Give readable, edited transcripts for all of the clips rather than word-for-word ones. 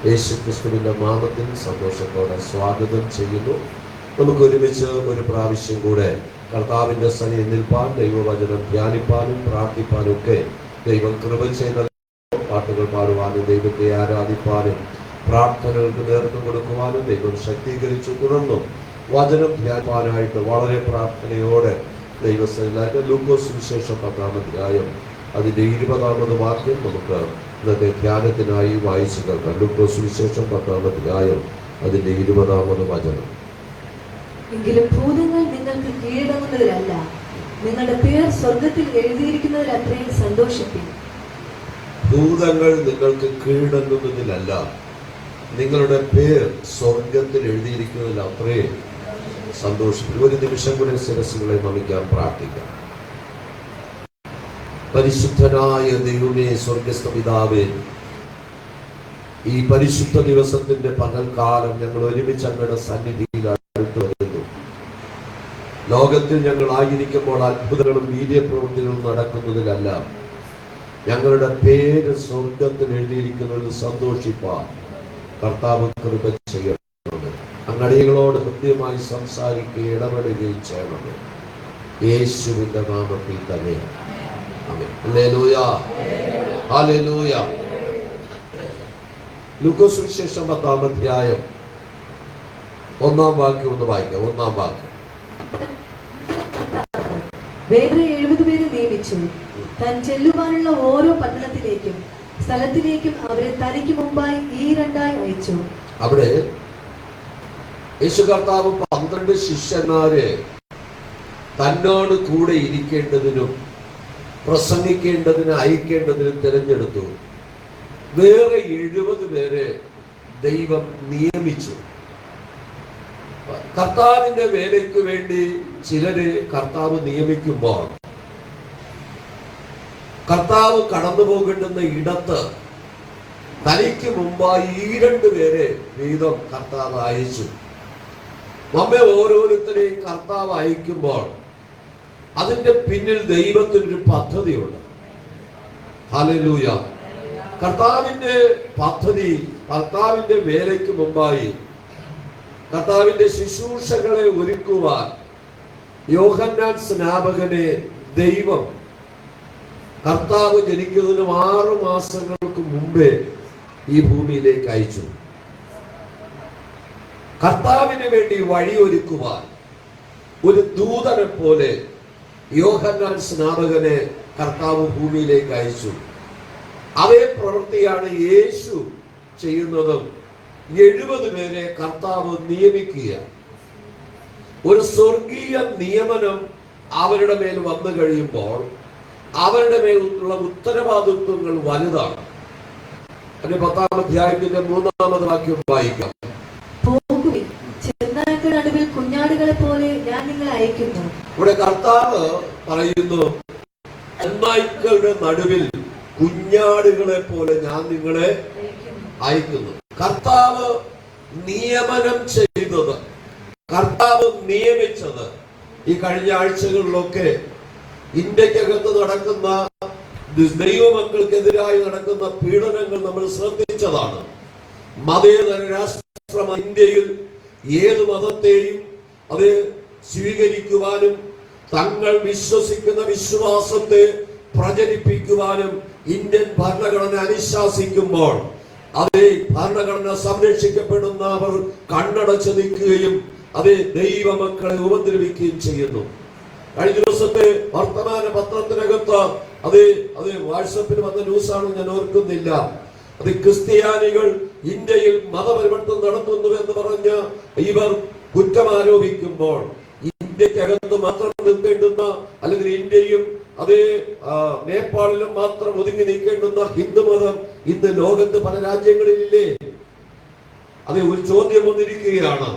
യേശുക്രിസ്തുവിന്റെ നാമത്തിൽ സന്തോഷത്തോടെ സ്വാഗതം ചെയ്യുന്നു. നമുക്ക് ഒരുമിച്ച് ഒരു പ്രാവശ്യം കൂടെ കർത്താവിന്റെ സന്നിധിയിൽ നിൽപ്പാൻ, ദൈവവചനം ധ്യാനിപ്പാനും പ്രാർത്ഥിപ്പാനും ഒക്കെ ദൈവം കൃപ ചെയ്ത പാട്ടുകൾ പാടുവാനും ദൈവത്തെ ആരാധിപ്പാനും പ്രാർത്ഥനകൾക്ക് നേതൃത്വം കൊടുക്കുവാനും ദൈവം ശക്തീകരിച്ചു. തുടർന്നും വചനം ധ്യാനിപ്പാനായിട്ട് വളരെ പ്രാർത്ഥനയോടെ ദൈവസ്ഥലായിട്ട് ലൂക്കോസ് സുവിശേഷം 10-ാം അധ്യായം അതിൻ്റെ 20-ാമത് വാക്യം നമുക്ക് ഇന്നത്തെ ധ്യാനത്തിനായി വായിച്ചു കേൾക്കാം. ലൂക്കോസ് സുവിശേഷം 10-ാം അധ്യായം അതിൻ്റെ 20-ാമത് വചനം. എങ്കിലും ഭൂതങ്ങൾ നിങ്ങൾക്ക് കീഴടങ്ങുന്നതിലല്ല, നിങ്ങളുടെ പേർ സ്വർഗത്തിൽ എഴുതിയിരിക്കുന്നതിൽ അത്രയും സന്തോഷിപ്പിൻ. ഭൂതങ്ങൾ നിങ്ങൾക്ക് കീഴടങ്ങുന്നതിലല്ല, നിങ്ങളുടെ പേർ സ്വർഗത്തിൽ എഴുതിയിരിക്കുന്നതിൽ അത്രയും സന്തോഷിപ്പിൻ. ഒരു നിമിഷം കൂടെ ശിരസ്സുകളെ നമിക്കാൻ പ്രാർത്ഥിക്കാം. പരിശുദ്ധനായ ദൈവമേ, സ്വർഗസ്ഥ പിതാവേ, ഈ പരിശുദ്ധ ദിവസത്തിന്റെ പകൽക്കാലം ഞങ്ങൾ ഒരുമിച്ച് അങ്ങയുടെ സന്നിധിയിൽ അടുത്ത് വരുന്നു. ലോകത്തിൽ ഞങ്ങൾ ആയിരിക്കുമ്പോൾ അത്ഭുതങ്ങളും വീര്യപ്രവൃത്തികളും നടക്കുന്നതിലല്ല, ഞങ്ങളുടെ പേര് സ്വർഗത്തിൽ എഴുതിയിരിക്കുന്നതിൽ സന്തോഷിപ്പാൻ കർത്താവ് കൃപ ചെയ്യണം. അങ്ങടികളോട് ഹൃദ്യമായി സംസാരിക്കുകയും ഇടപെടുകയും ചെയ്യണം. യേശുവിന്റെ നാമത്തിൽ തന്നെ. Hallelujah, hallelujah. ലൂക്കോസ് സുവിശേഷം 10-ാം അധ്യായം 1-ാം വാക്യം ഒന്ന് വായിക്കാം. 1-ാം വാക്യം. വേറെ 70 പേരെ നിയമിച്ചു, താൻ ചെല്ലുവാനുള്ള ഓരോ പട്ടണത്തിലേക്കും സ്ഥലത്തിലേക്കും അവരെ തനിക്ക് മുമ്പായി ഈ രണ്ടായി അയച്ചു. അവിടെ യേശു കർത്താവ് 12 ശിഷ്യന്മാരെ തന്നോട് കൂടെ ഇരിക്കേണ്ടതിനും പ്രസംഗിക്കേണ്ടതിന് അയക്കേണ്ടതിനും തിരഞ്ഞെടുത്തു. വേറെ 70 പേരെ ദൈവം നിയമിച്ചു. കർത്താവിന്റെ വേലയ്ക്ക് വേണ്ടി ചിലരെ കർത്താവ് നിയമിക്കുമ്പോൾ കർത്താവ് കടന്നു പോകേണ്ടുന്ന ഇടത്ത് തനിക്ക് മുമ്പായി ഈ 2 പേരെ വീതം കർത്താവ് അയച്ചു. നമ്മെ ഓരോരുത്തരെയും കർത്താവ് അയക്കുമ്പോൾ അതിന്റെ പിന്നിൽ ദൈവത്തിനൊരു പദ്ധതിയുണ്ട്. ഹല്ലേലൂയ. കർത്താവിന്റെ പദ്ധതി, കർത്താവിന്റെ വേലയ്ക്ക് മുമ്പായി കർത്താവിന്റെ ശുശ്രൂഷകളെ ഒരുക്കുവാൻ യോഹന്നാൻ സ്നാപകനെ ദൈവം കർത്താവ് ജനിക്കുന്നതിന് 6 മാസങ്ങൾക്ക് മുമ്പേ ഈ ഭൂമിയിലേക്ക് അയച്ചു. കർത്താവിന് വേണ്ടി വഴിയൊരുക്കുവാൻ ഒരു ദൂതനെ പോലെ യോഹന്നാൻ സ്നാപകനെ കർത്താവ് ഭൂമിയിലേക്ക് അയച്ചു. അതേ പ്രവൃത്തിയാണ് യേശു ചെയ്യുന്നതും. 70 പേരെ കർത്താവ് നിയമിക്കുക. ഒരു സ്വർഗീയ നിയമനം അവരുടെ മേൽ വന്നു കഴിയുമ്പോൾ അവരുടെ മേലുള്ള ഉത്തരവാദിത്വങ്ങൾ വലുതാണ്. അതിന്റെ 10-ാം അധ്യായത്തിന്റെ 3-ാമത് വാക്യം വായിക്കാം. നടുവിൽ കുഞ്ഞാടുകളെ പോലെ ഞാൻ നിങ്ങളെ അയക്കുന്നു. ഇവിടെ കർത്താവ് പറയുന്നു, ചെന്നായ്ക്കളുടെ നടുവിൽ കുഞ്ഞാടുകളെ പോലെ ഞാൻ നിങ്ങളെ അയക്കുന്നു. കർത്താവ് നിയമനം ചെയ്തത്, കർത്താവ് നിയമിച്ചത് ഈ കഴിഞ്ഞ ആഴ്ചകളിലൊക്കെ ഇന്ത്യക്കകത്ത് നടക്കുന്ന ദൈവമക്കൾക്കെതിരായി നടക്കുന്ന പീഡനങ്ങൾ നമ്മൾ ശ്രദ്ധിച്ചതാണ്. മതേതര രാഷ്ട്രം ഇന്ത്യയിൽ ഏത് മതത്തെയും അത് സ്വീകരിക്കുവാനും തങ്ങൾ വിശ്വസിക്കുന്ന വിശ്വാസത്തെ പ്രചരിപ്പിക്കുവാനും ഇന്ത്യൻ ഭരണഘടന അനുശാസിക്കുമ്പോൾ അതേ ഭരണഘടന സംരക്ഷിക്കപ്പെടുന്നവർ കണ്ണടച്ച് നിൽക്കുകയും അതേ ദൈവമക്കളെ ഉപദ്രവിക്കുകയും ചെയ്യുന്നു. കഴിഞ്ഞ ദിവസത്തെ വർത്തമാന പത്രത്തിനകത്ത് അത് വാട്സപ്പിൽ വന്ന ന്യൂസാണ്, ഞാൻ ഓർക്കുന്നില്ല. അത് ക്രിസ്ത്യാനികൾ ഇന്ത്യയിൽ മതപരിവർത്തനം നടത്തുന്നു എന്ന് പറഞ്ഞ് ഇവർ കുറ്റമാരോപിക്കുമ്പോൾ ഇന്ത്യക്കകത്ത് മാത്രം നിൽക്കേണ്ടുന്ന, അല്ലെങ്കിൽ ഇന്ത്യയും അതേ നേപ്പാളിലും മാത്രം ഒതുങ്ങി നിൽക്കേണ്ടുന്ന ഹിന്ദുമതം ഇന്ന് ലോകത്ത് പല രാജ്യങ്ങളിലില്ലേ? അതേ ഒരു ചോദ്യം വന്നിരിക്കുകയാണ്.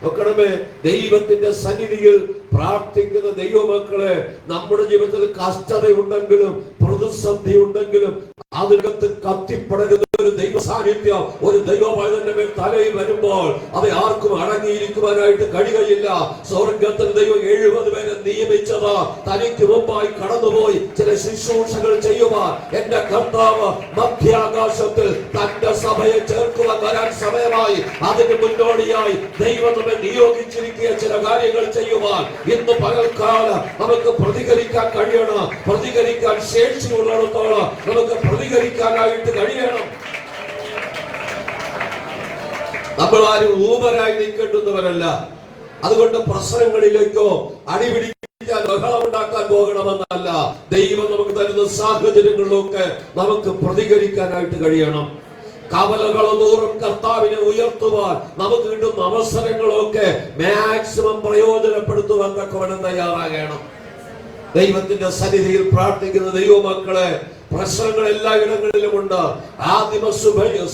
നോക്കണമേ, ദൈവത്തിന്റെ സന്നിധിയിൽ പ്രാർത്ഥിക്കുന്ന ദൈവമക്കളെ, നമ്മുടെ ജീവിതത്തിൽ കഷ്ടതയുണ്ടെങ്കിലും പ്രതിസന്ധി ഉണ്ടെങ്കിലും അതിനകത്ത് കത്തിപ്പടരുന്ന ഒരു ദൈവ സാന്നിധ്യം ഒരു ദൈവവചനത്തിന്റെ മേൽ തലയിൽ വരുമ്പോൾ അത് ആർക്കും അടങ്ങിയിരിക്കുവാനായിട്ട് കഴിയുകയില്ല. സ്വർഗത്തിൽ ദൈവം 70 പേരെ നിയമിച്ചത് തനിക്ക് മുമ്പായി കടന്നുപോയി ചില ശുശ്രൂഷകൾ ചെയ്യുവാൻ. എന്റെ കർത്താവ് മധ്യാകാശത്തിൽ തന്റെ സഭയെ ചേർക്കുവാൻ വരാൻ സമയമായി. അതിന് മുന്നോടിയായി ദൈവം നമ്മെ നിയോഗിച്ചിരിക്കുക ചില കാര്യങ്ങൾ ചെയ്യുവാൻ. ഇന്ന് പകൽക്കാലം നമുക്ക് പ്രതികരിക്കാൻ കഴിയണം. പ്രതികരിക്കാൻ ശേഷിയുള്ളിടത്തോളം നമുക്ക് പ്രതികരിക്കാനായിട്ട് കഴിയണം. നമ്മൾ ആരും ഊമരായി നിൽക്കേണ്ടുന്നവരല്ല. അതുകൊണ്ട് പ്രശ്നങ്ങളിലേക്കോ അടിപിടിക്കാൻ ബഹളമുണ്ടാക്കാൻ പോകണമെന്നല്ല. ദൈവം നമുക്ക് തരുന്ന സാഹചര്യങ്ങളിലൊക്കെ നമുക്ക് പ്രതികരിക്കാനായിട്ട് കഴിയണം. കവലകളോ ദൂരം കർത്താവിനെ ഉയർത്തുവാൻ നമുക്ക് കിട്ടുന്ന അവസരങ്ങളൊക്കെ മാക്സിമം പ്രയോജനപ്പെടുത്തുവാൻ തക്കവണ്ണം തയ്യാറാകണം. ദൈവത്തിന്റെ സന്നിധിയിൽ പ്രാർത്ഥിക്കുന്ന ദൈവമക്കളെ, പ്രശ്നങ്ങൾ എല്ലായിടങ്ങളിലുമുണ്ട്. ആദിമ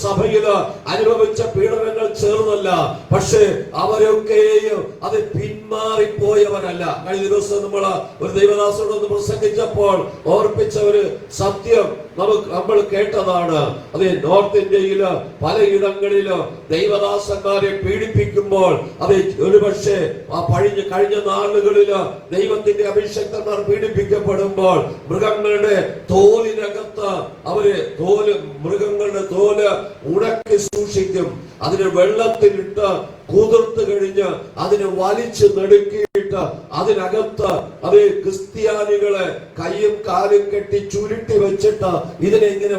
സഭയില് അനുഭവിച്ച പീഡനങ്ങൾ ചേർന്നല്ല, പക്ഷേ അവരൊക്കെയും അത് പിന്മാറിപ്പോയവരല്ല. കഴിഞ്ഞ ദിവസം ഒരു ദൈവദാസനോട് പ്രസംഗിച്ചപ്പോൾ ഓർപ്പിച്ച ഒരു സത്യം നമ്മൾ കേട്ടതാണ്. അത് നോർത്ത് ഇന്ത്യയില് പലയിടങ്ങളില് ദൈവദാസന്മാരെ പീഡിപ്പിക്കുമ്പോൾ അത് ഒരുപക്ഷെ കഴിഞ്ഞ നാളുകളില് ദൈവത്തിന്റെ അഭിഷക്തന്മാർ പീഡിപ്പിക്കപ്പെടുമ്പോൾ മൃഗങ്ങളുടെ തോലിനകത്ത് മൃഗങ്ങളുടെ തോല് ഉണക്കി സൂക്ഷിക്കും. അതിന് വെള്ളത്തിലിട്ട് കുതിർത്ത് കഴിഞ്ഞ് അതിനെ വലിച്ചു നെടുക്കിയിട്ട് അതിനകത്ത് ക്രിസ്ത്യാനികളെ കയ്യും കാലും കെട്ടി ചുരുട്ടി വെച്ചിട്ട് ഇതിനെ ഇങ്ങനെ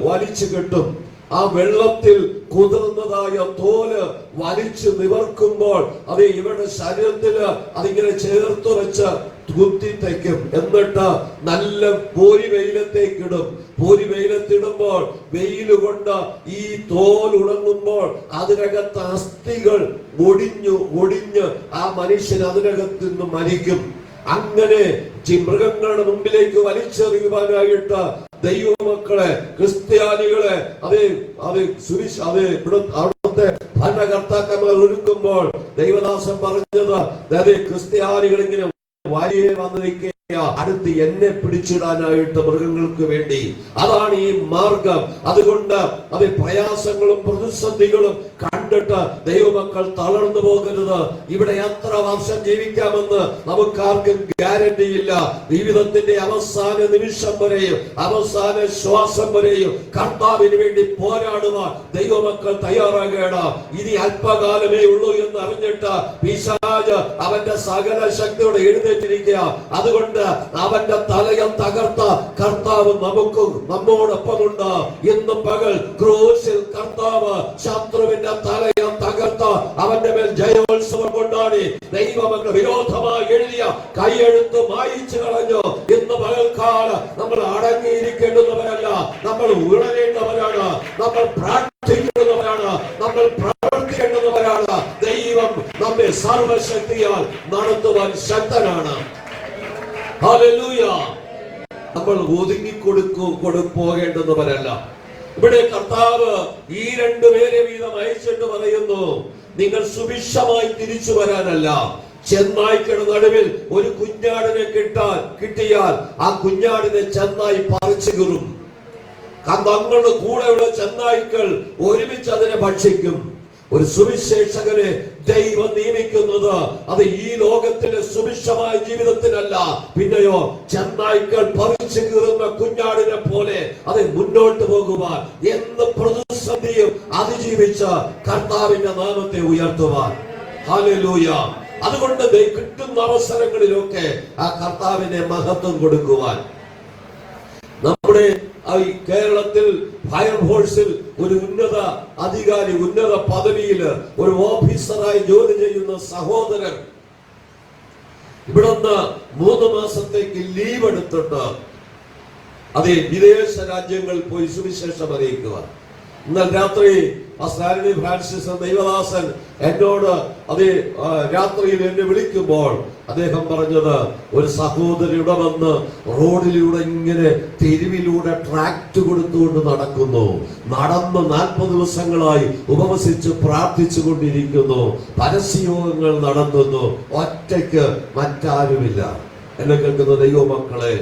വലിച്ചു കെട്ടും. ആ വെള്ളത്തിൽ കുതിർന്നതായ തോല് വലിച്ചു നിവർക്കുമ്പോൾ ഇവരുടെ ശരീരത്തില് അതിങ്ങനെ ചേർത്ത് വെച്ച് കുത്തിത്തയ്ക്കും. എന്നിട്ട് നല്ല പോരി വെയിലത്തേക്കിടും. പോരി വെയിലത്തിടുമ്പോൾ വെയിൽ കൊണ്ട് ഈ തോൽ ഉണങ്ങുമ്പോൾ അതിനകത്ത് അസ്ഥികൾ ഒടിഞ്ഞ് ആ മനുഷ്യൻ അതിനകത്ത് നിന്ന് മരിക്കും. അങ്ങനെ മൃഗങ്ങളുടെ മുമ്പിലേക്ക് വലിച്ചെറിയുവാനായിട്ട് ദൈവമക്കളെ, ക്രിസ്ത്യാനികളെ അവിടുത്തെ ഭരണകർത്താക്കന്മാർ ഒരുക്കുമ്പോൾ ദൈവദാസൻ പറഞ്ഞത് ക്രിസ്ത്യാനികൾ ഇങ്ങനെ വലിയ വന്നിരിക്കുക അടുത്ത് എന്നെ പിടിച്ചിടാനായിട്ട് മൃഗങ്ങൾക്ക് വേണ്ടി. അതാണ് ഈ മാർഗം. അതുകൊണ്ട് പ്രയാസങ്ങളും പ്രതിസന്ധികളും കണ്ടിട്ട് ദൈവമക്കൾ തളർന്നു പോകരുത്. ഇവിടെ എത്ര വർഷം ജീവിക്കാമെന്ന് നമുക്കാർക്കും ഗ്യാരണ്ടി ഇല്ല. ജീവിതത്തിന്റെ അവസാന നിമിഷം വരെയും അവസാന ശ്വാസം വരെയും കർത്താവിന് വേണ്ടി പോരാടുവാൻ ദൈവമക്കൾ തയ്യാറാകണം. ഇനി അല്പകാലമേ ഉള്ളൂ എന്ന് അറിഞ്ഞിട്ട് പിശാച് അവന്റെ സകല ശക്തിയോടെ എഴുന്നേറ്റിരിക്കുക. അതുകൊണ്ട് അവന്റെ തലയം തകർത്ത കർത്താവ് നമ്മോടൊപ്പമുണ്ട്. ഇന്ന് പകൽ ക്രൂശിൽ കർത്താവ് ശത്രുവിന്റെ തലയം തകർത്ത അവന്റെ മേൽ ജയോത്സവം കൊണ്ടാടി ദൈവമെന്ന് വിരോധമായി എഴുതിയ കൈയെഴുത്ത് മായിച്ചു കളഞ്ഞു. ഇന്ന് പകൽക്കാലം നമ്മൾ അടങ്ങിയിരിക്കേണ്ടുന്നവരല്ല, നമ്മൾ ഉണരേണ്ടവരാണ്, നമ്മൾ പ്രാർത്ഥിക്കേണ്ടവരാണ്, നമ്മൾ പ്രവർത്തിക്കേണ്ടവരാണ്. ദൈവം നമ്മെ സർവശക്തിയാൽ നടത്തുവാൻ ശക്തനാണ്. ഹല്ലേലൂയ. നമ്മൾ പോകേണ്ടുന്നവരല്ല. ഇവിടെ കർത്താവ് ഈ 2 പേരെ വീതം അയച്ചിട്ട് പറയുന്നു, നിങ്ങൾ സുഭിക്ഷമായി തിരിച്ചു വരാനല്ല, ചെന്നായ്ക്കളുടെ നടുവിൽ ഒരു കുഞ്ഞാടിനെ കിട്ടിയാൽ ആ കുഞ്ഞാടിനെ ചെന്നായി പറിച്ചു കീറും. തങ്ങളുടെ കൂടെയുള്ള ചെന്നായ്ക്കൾ ഒരുമിച്ച് അതിനെ ഭക്ഷിക്കും. ഒരു സുവിശേഷകനെ ദൈവം നിയമിക്കുന്നത് അത് ഈ ലോകത്തിലെ സുഭിക്ഷമായ ജീവിതത്തിനല്ല, പിന്നെയോ ചെന്നായ്ക്കൾ പറിച്ചു കീറുന്ന കുഞ്ഞാടിനെ പോലെ മുന്നോട്ട് പോകുവാൻ, എന്ത് പ്രതിസന്ധിയും അതിജീവിച്ച കർത്താവിന്റെ നാമത്തെ ഉയർത്തുവാൻ. ഹല്ലേലൂയ. അതുകൊണ്ട് കിട്ടുന്ന അവസരങ്ങളിലൊക്കെ ആ കർത്താവിനെ മഹത്വം കൊടുക്കുവാൻ. നമ്മുടെ കേരളത്തിൽ ഫയർഫോഴ്സിൽ ഒരു ഉന്നത അധികാരി, ഉന്നത പദവിയിൽ ഒരു ഓഫീസറായി ജോലി ചെയ്യുന്ന സഹോദരൻ ഇവിടുന്ന് 3 മാസത്തേക്ക് ലീവ് എടുത്തിട്ട് വിദേശ രാജ്യങ്ങളിൽ പോയി സുവിശേഷം അറിയിക്കുക. ഇന്നലെ രാത്രി സാരഥി ഫ്രാൻസിസ് ദൈവദാസൻ എന്നോട് രാത്രിയിൽ എന്നെ വിളിക്കുമ്പോൾ അദ്ദേഹം പറഞ്ഞത്, ഒരു സഹോദരിയുടെ വന്ന് റോഡിലൂടെ ഇങ്ങനെ തെരുവിലൂടെ ട്രാക്ട് കൊടുത്തുകൊണ്ട് നടക്കുന്നു. നടന്ന് 40 ദിവസങ്ങളായി ഉപവസിച്ച് പ്രാർത്ഥിച്ചു കൊണ്ടിരിക്കുന്നു. പരസ്യയോഗങ്ങൾ നടത്തുന്നു. ഒറ്റയ്ക്ക്, മറ്റാരുമില്ല. എന്നെ കേൾക്കുന്ന ദൈവമക്കളെ,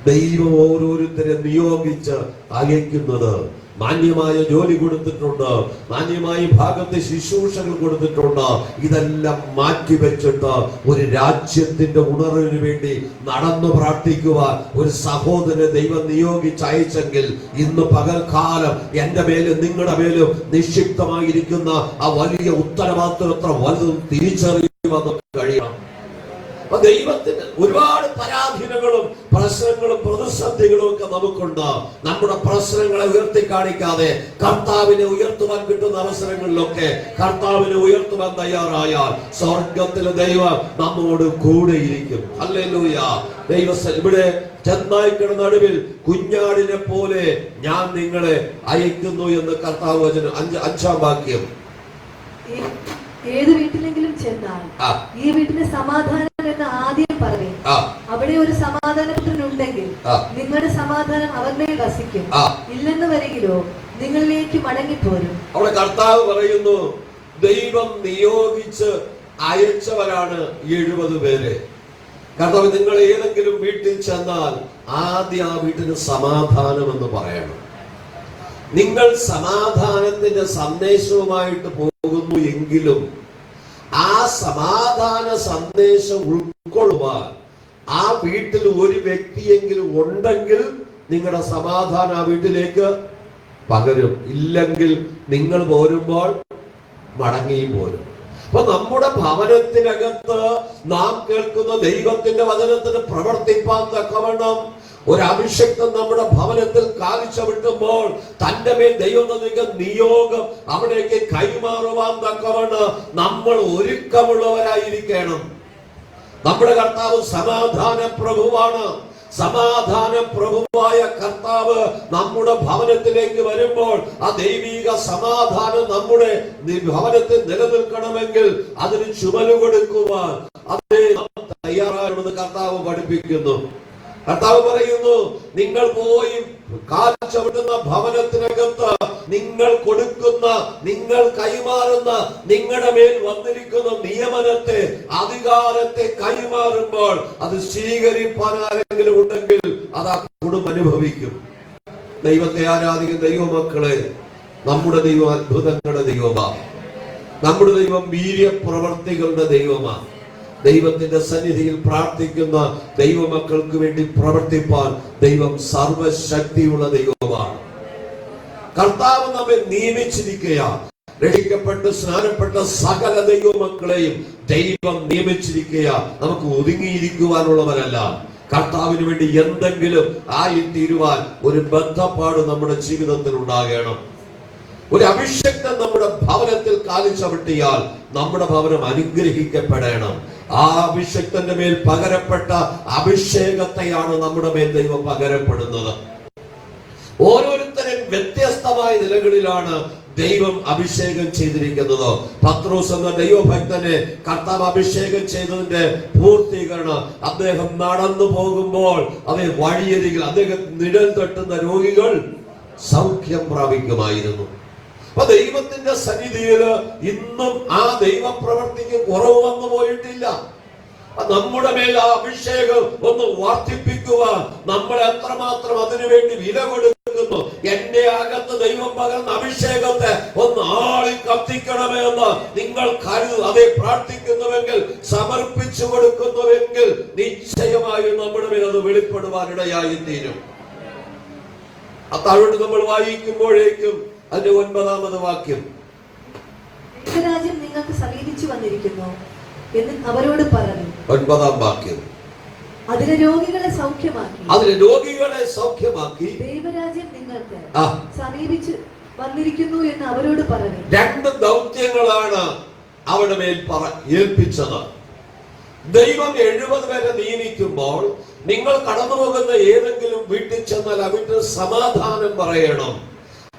ദൈവം ഓരോരുത്തരെ നിയോഗിച്ച് അയക്കുന്നത്. മാന്യമായ ജോലി കൊടുത്തിട്ടുണ്ട്, മാന്യമായ ഭാഗത്ത് ശുശ്രൂഷകൾ കൊടുത്തിട്ടുണ്ട്. ഇതെല്ലാം മാറ്റിവെച്ചിട്ട് ഒരു രാജ്യത്തിന്റെ ഉണർവിന് വേണ്ടി നടന്നു പ്രാർത്ഥിക്കുവാൻ ഒരു സഹോദരനെ ദൈവം നിയോഗിച്ചയച്ചെങ്കിൽ ഇന്ന് പകൽക്കാലം എന്റെ മേലും നിങ്ങളുടെ മേലും നിക്ഷിപ്തമായിരിക്കുന്ന ആ വലിയ ഉത്തരവാദിത്വം എത്ര വലുതും തിരിച്ചറിയുവാൻ കഴിയണം. ദൈവത്തിന് ഒരുപാട് പരാധീനങ്ങളും പ്രശ്നങ്ങളും പ്രതിസന്ധികളും ഒക്കെ നമുക്കുണ്ട്. നമ്മുടെ പ്രശ്നങ്ങളെ ഉയർത്തി കാണിക്കാതെ കർത്താവിനെ ഉയർത്തുവാൻ കിട്ടുന്ന അവസരങ്ങളിലൊക്കെ കർത്താവിനെ ഉയർത്തുവാൻ തയ്യാറായാൽ സ്വർഗത്തിലെ ദൈവം നമ്മോട് കൂടെയിരിക്കും. ഹല്ലേലൂയ. ഇവിടെ ചെന്നായ്ക്കളുടെ നടുവിൽ കുഞ്ഞാടിനെ പോലെ ഞാൻ നിങ്ങളെ അയക്കുന്നു എന്ന് കർത്താവ് വചനം 5-ാം വാക്യം. ഏത് വീട്ടിലെങ്കിലും ചെന്നാൽ ഈ വീട്ടിന് സമാധാനം എന്ന് ആദ്യം പറയും. അവിടെ ഒരു സമാധാനപുത്രൻ ഉണ്ടെങ്കിൽ നിങ്ങളുടെ സമാധാനം അവന്മേൽ വസിക്കും. ഇല്ലെന്ന് വരികിലോ നിങ്ങളിലേക്ക് മടങ്ങിപ്പോരും. അവിടെ കർത്താവ് പറയുന്നു, ദൈവം നിയോഗിച്ച് അയച്ചവരാണ് 70 പേര്. കർത്താവ് നിങ്ങൾ ഏതെങ്കിലും വീട്ടിൽ ചെന്നാൽ ആദ്യം ആ വീട്ടിന് സമാധാനം എന്ന് പറയണം. നിങ്ങൾ സമാധാനത്തിന്റെ സന്ദേശവുമായിട്ട് പോകുന്നു എങ്കിലും ആ സമാധാന സന്ദേശം ഉൾക്കൊള്ളുവാൻ ആ വീട്ടിൽ ഒരു വ്യക്തിയെങ്കിലും ഉണ്ടെങ്കിൽ നിങ്ങളുടെ സമാധാനം ആ വീട്ടിലേക്ക് പകരും. ഇല്ലെങ്കിൽ നിങ്ങൾ പോരുമ്പോൾ മടങ്ങിയും പോരും. അപ്പൊ നമ്മുടെ ഭവനത്തിനകത്ത് നാം കേൾക്കുന്ന ദൈവത്തിന്റെ വചനത്തിന് പ്രവർത്തിപ്പാൻ തക്കവണ്ണം ഒരു അഭിഷേകം നമ്മുടെ ഭവനത്തിൽ കാലിച്ചവിട്ടുമ്പോൾ തന്റെ മേൽ ദൈവം നിയോഗം അവിടേക്ക് കൈമാറുവാൻ തക്കവണ്ണം നമ്മൾ ഒരുക്കമുള്ളവരായിരിക്കണം. നമ്മുടെ കർത്താവ് സമാധാന പ്രഭുവാണ്. സമാധാന പ്രഭുവായ കർത്താവ് നമ്മുടെ ഭവനത്തിലേക്ക് വരുമ്പോൾ ആ ദൈവിക സമാധാനം നമ്മുടെ ഭവനത്തിൽ നിലനിൽക്കണമെങ്കിൽ അതിന് ചുമല് കൊടുക്കുവാൻ അതേ തയ്യാറാണെന്ന് കർത്താവ് പഠിപ്പിക്കുന്നു. കർത്താവ് പറയുന്നു, നിങ്ങൾ പോയി കാൽ ചവിട്ടുന്ന ഭവനത്തിനകത്ത് നിങ്ങൾ കൊടുക്കുന്ന, നിങ്ങൾ കൈമാറുന്ന, നിങ്ങളുടെ മേൽ വന്നിരിക്കുന്ന നിയമനത്തെ, അധികാരത്തെ കൈമാറുമ്പോൾ അത് സ്വീകരിപ്പാൻ ആരെങ്കിലും ഉണ്ടെങ്കിൽ അത് ആ കുടുംബം അനുഭവിക്കും. ദൈവത്തെ ആരാധിക്കുന്ന ദൈവമക്കളെ, നമ്മുടെ ദൈവം അത്ഭുതങ്ങളുടെ ദൈവമാണ്. നമ്മുടെ ദൈവം വീര്യപ്രവർത്തികളുടെ ദൈവമാണ്. ദൈവത്തിന്റെ സന്നിധിയിൽ പ്രാർത്ഥിക്കുന്ന ദൈവമക്കൾക്ക് വേണ്ടി പ്രവർത്തിപ്പാൻ ദൈവം സർവശക്തിയുള്ള ദൈവമാണ്. കർത്താവ് നമ്മെ നിയമിച്ചിരിക്കുകയാണ്. രക്ഷിക്കപ്പെട്ട് സ്നാനപ്പെട്ട സകല ദൈവമക്കളെയും ദൈവം നിയമിച്ചിരിക്കുക. നമുക്ക് ഒതുങ്ങിയിരിക്കുവാനുള്ളവരല്ല. കർത്താവിന് വേണ്ടി എന്തെങ്കിലും ആയിത്തീരുവാൻ ഒരു ബന്ധപ്പാട് നമ്മുടെ ജീവിതത്തിൽ ഉണ്ടാകണം. ഒരു അഭിഷേകം നമ്മുടെ ഭവനത്തിൽ കാലിച്ചവിട്ടിയാൽ നമ്മുടെ ഭവനം അനുഗ്രഹിക്കപ്പെടണം. ആ അഭിഷേകത്തിന്റെ മേൽ പകരപ്പെട്ട അഭിഷേകത്തെയാണ് നമ്മുടെ മേൽ ദൈവം പകരപ്പെടുന്നത്. ഓരോരുത്തരും വ്യത്യസ്തമായ നിലകളിലാണ് ദൈവം അഭിഷേകം ചെയ്തിരിക്കുന്നത്. പത്രോസ് എന്ന ദൈവഭക്തനെ കർത്താവ് അഭിഷേകം ചെയ്തതിന്റെ പൂർത്തീകരണം അദ്ദേഹം നടന്നു പോകുമ്പോൾ അതേ വഴിയരികിൽ അദ്ദേഹം നിഴൽ തട്ടുന്ന രോഗികൾ സൗഖ്യം പ്രാപിക്കുമായിരുന്നു. അപ്പൊ ദൈവത്തിന്റെ സന്നിധിയിൽ ഇന്നും ആ ദൈവപ്രവർത്തിക്ക് കുറവ് വന്നു പോയിട്ടില്ല. നമ്മുടെ മേൽ ആ അഭിഷേകം ഒന്ന് വർദ്ധിപ്പിക്കുവാൻ നമ്മൾ എത്രമാത്രം അതിനുവേണ്ടി വില കൊടുക്കുന്നു. എന്റെ അകത്ത് ദൈവം പകർന്ന അഭിഷേകത്തെ ഒന്ന് ആളി കത്തിക്കണമേ എന്ന് നിങ്ങൾ അതേ പ്രാർത്ഥിക്കുന്നുവെങ്കിൽ, സമർപ്പിച്ചു കൊടുക്കുന്നുവെങ്കിൽ നിശ്ചയമായും നമ്മുടെ മേൽ അത് വെളിപ്പെടുവാനിടയായി തീരും. അത്താഴോട്ട് നമ്മൾ വായിക്കുമ്പോഴേക്കും അതിന്റെ 9-ാമത് വാക്യം, രാജ്യം നിങ്ങൾക്ക് സമീപിച്ചു വന്നിരിക്കുന്നു എന്ന് അവരോട് പറഞ്ഞു. 9-ാം വാക്യം, അതിലെ രോഗികളെ സൗഖ്യമാക്കി ദൈവരാജ്യം നിങ്ങൾക്ക് സമീപിച്ചു വന്നിരിക്കുന്നു എന്ന് അവരോട് പറഞ്ഞു. 2 ദൗത്യങ്ങളാണ് അവിടെ മേൽ ഏൽപ്പിച്ചത്. ദൈവം 70 പേരെ നിയമിക്കുമ്പോൾ നിങ്ങൾ കടന്നു പോകുന്ന ഏതെങ്കിലും വീട്ടിൽ ചെന്നാൽ ആ വീട്ടിൽ സമാധാനം പറയണം.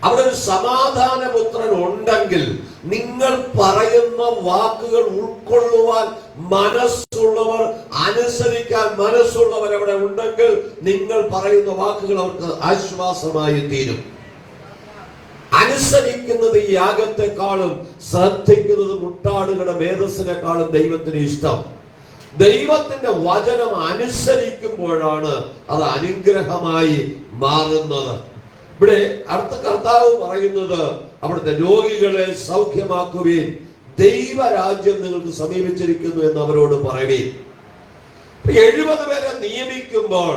അവിടെ ഒരു സമാധാനപുത്രൻ ഉണ്ടെങ്കിൽ നിങ്ങൾ പറയുന്ന വാക്കുകൾ ഉൾക്കൊള്ളുവാൻ മനസ്സുള്ളവർ, അനുസരിക്കാൻ മനസ്സുള്ളവർ അവിടെ ഉണ്ടെങ്കിൽ നിങ്ങൾ പറയുന്ന വാക്കുകൾ അവർക്ക് ആശ്വാസമായി തീരും. അനുസരിക്കുന്നത് ഈ യാഗത്തെക്കാളും ശ്രദ്ധിക്കുന്നത് മുട്ടാടുകളുടെ മേധസ്സിനെക്കാളും ദൈവത്തിന് ഇഷ്ടം. ദൈവത്തിന്റെ വചനം അനുസരിക്കുമ്പോഴാണ് അത് അനുഗ്രഹമായി മാറുന്നത്. ഇവിടെ അടുത്ത കർത്താവ് പറയുന്നത്, അവിടുത്തെ രോഗികളെ സൗഖ്യമാക്കുവിൻ, ദൈവരാജ്യം നിങ്ങൾക്ക് സമീപിച്ചിരിക്കുന്നു എന്ന് അവരോട് പറയുവിൻ. 70 പേരെ നിയമിക്കുമ്പോൾ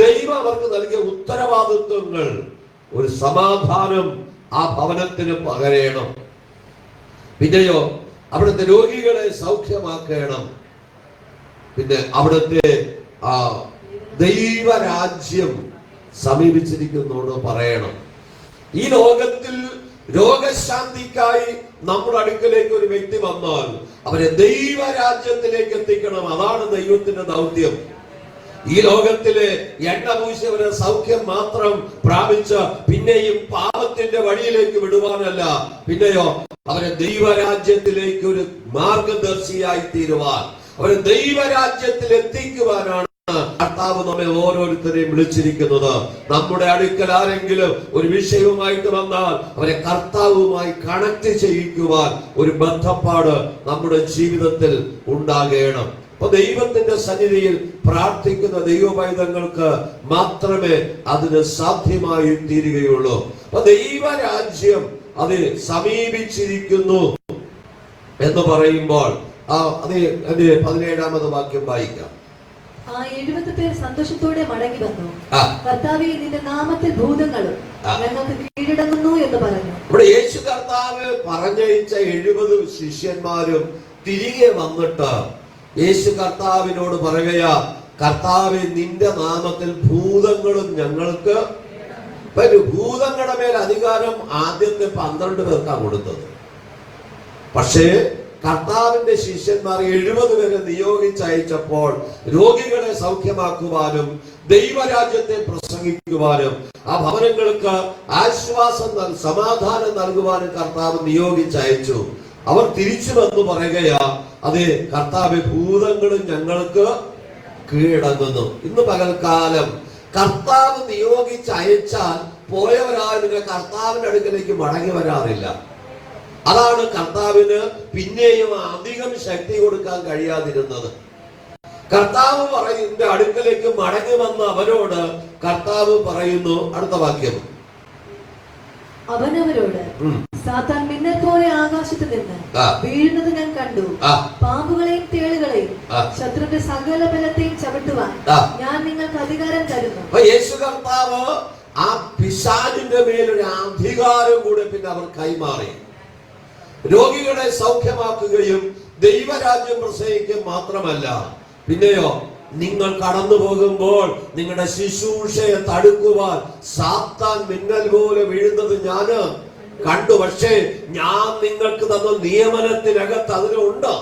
ദൈവം അവർക്ക് നൽകിയ ഉത്തരവാദിത്വങ്ങൾ, ഒരു സമാധാനം ആ ഭവനത്തിന് പകരണം. പിന്നെയോ അവിടുത്തെ രോഗികളെ സൗഖ്യമാക്കണം. പിന്നെ അവിടുത്തെ ദൈവരാജ്യം സമീപിച്ചിരിക്കുന്നോട് പറയണം. ഈ ലോകത്തിൽ രോഗശാന്തിക്കായി നമ്മുടെ അടുക്കലേക്ക് ഒരു വ്യക്തി വന്നാൽ അവരെ ദൈവരാജ്യത്തിലേക്ക് എത്തിക്കണം. അതാണ് ദൈവത്തിന്റെ ദൗത്യം. ഈ ലോകത്തിലെ എണ്ണ പൂശിയവരെ സൗഖ്യം മാത്രം പ്രാപിച്ച് പിന്നെയും പാപത്തിന്റെ വഴിയിലേക്ക് വിടുവാനല്ല, പിന്നെയോ അവരെ ദൈവരാജ്യത്തിലേക്ക് ഒരു മാർഗദർശിയായി തീരുവാൻ, അവരെ ദൈവരാജ്യത്തിൽ എത്തിക്കുവാനാണ് കർത്താവ് നമ്മെ ഓരോരുത്തരെയും വിളിച്ചിരിക്കുന്നത്. നമ്മുടെ അടുക്കൽ ആരെങ്കിലും ഒരു വിഷയവുമായിട്ട് വന്നാൽ അവരെ കർത്താവുമായി കണക്ട് ചെയ്യിക്കുവാൻ ഒരു ബന്ധപ്പാട് നമ്മുടെ ജീവിതത്തിൽ ഉണ്ടാകണം. അപ്പൊ ദൈവത്തിന്റെ സന്നിധിയിൽ പ്രാർത്ഥിക്കുന്ന ദൈവപൈതങ്ങൾക്ക് മാത്രമേ അതിന് സാധ്യമായി തീരുകയുള്ളൂ. അപ്പൊ ദൈവരാജ്യം അത് സമീപിച്ചിരിക്കുന്നു എന്ന് പറയുമ്പോൾ അത് 17-ാമത് വാക്യം വായിക്കാം. 70 പേർ സന്തോഷത്തോടെ മടങ്ങി വന്നു. കർത്താവേ, നിന്റെ നാമത്തിൽ ഭൂതങ്ങളും ഞങ്ങൾക്ക് കീഴടങ്ങുന്നു എന്ന് പറഞ്ഞു. ഇവിടെ യേശു കർത്താവ് പറഞ്ഞയച്ച 70 ശിഷ്യന്മാരും തിരികെ വന്നിട്ട് യേശു കർത്താവിനോട് പറയുകയാ, കർത്താവേ, നിന്റെ നാമത്തിൽ ഭൂതങ്ങളും ഞങ്ങൾക്ക് വരും. ഭൂതങ്ങളുടെ മേൽ അധികാരം ആദ്യത്തെ 12 പേർക്കാണ് കൊടുത്തത്. പക്ഷേ കർത്താവിന്റെ ശിഷ്യന്മാർ 70 പേരെ നിയോഗിച്ചയച്ചപ്പോൾ രോഗികളെ സൗഖ്യമാക്കുവാനും ദൈവരാജ്യത്തെ പ്രസംഗിക്കുവാനും ആ ഭവനങ്ങൾക്ക് ആശ്വാസം സമാധാനം നൽകുവാനും കർത്താവ് നിയോഗിച്ചയച്ചു. അവർ തിരിച്ചു വന്നു പറയുകയാ, അതെ കർത്താവ്, ഭൂതങ്ങളും ഞങ്ങൾക്ക് കീഴടങ്ങുന്നു. ഇന്ന് പകൽക്കാലം കർത്താവ് നിയോഗിച്ചയച്ചാൽ പോയവരാരും കർത്താവിന്റെ അടുക്കലേക്ക് മടങ്ങി വരാറില്ല. അതാണ് കർത്താവിന് പിന്നെയും അധികം ശക്തി കൊടുക്കാൻ കഴിയാതിരുന്നത്. കർത്താവ് പറയുന്ന അടുക്കലേക്ക് മടങ്ങി വന്ന അവരോട് കർത്താവ് പറയുന്നു, അടുത്ത വാക്യം, അവനവരോട്, സാത്താൻ മിന്നൽ പോലെ ആകാശത്ത് നിന്ന് വീഴുന്നത് ഞാൻ കണ്ടു. പാമ്പുകളെയും തേളുകളെയും ശത്രുവിന്റെ സകല ബലത്തെയും ചവിട്ടുവാൻ ഞാൻ നിങ്ങൾക്ക് അധികാരം തരുന്നു. യേശു കർത്താവ് ആ പിശാചിന്റെ മേലൊരു അധികാരം കൂടെ പിന്നെ അവർ കൈമാറി. രോഗികളെ സൗഖ്യമാക്കുകയും ദൈവരാജ്യം പ്രസംഗിക്കുക മാത്രമല്ല, പിന്നെയോ നിങ്ങൾ കടന്നു പോകുമ്പോൾ നിങ്ങളുടെ ശുശ്രൂഷയെ തടുക്കുവാൻ സാത്താൻ മിന്നൽ പോലെ വീഴുന്നത് ഞാൻ കണ്ടു. പക്ഷേ ഞാൻ നിങ്ങൾക്ക് തന്ന നിയമനത്തിനകത്ത് അതിനുണ്ട്,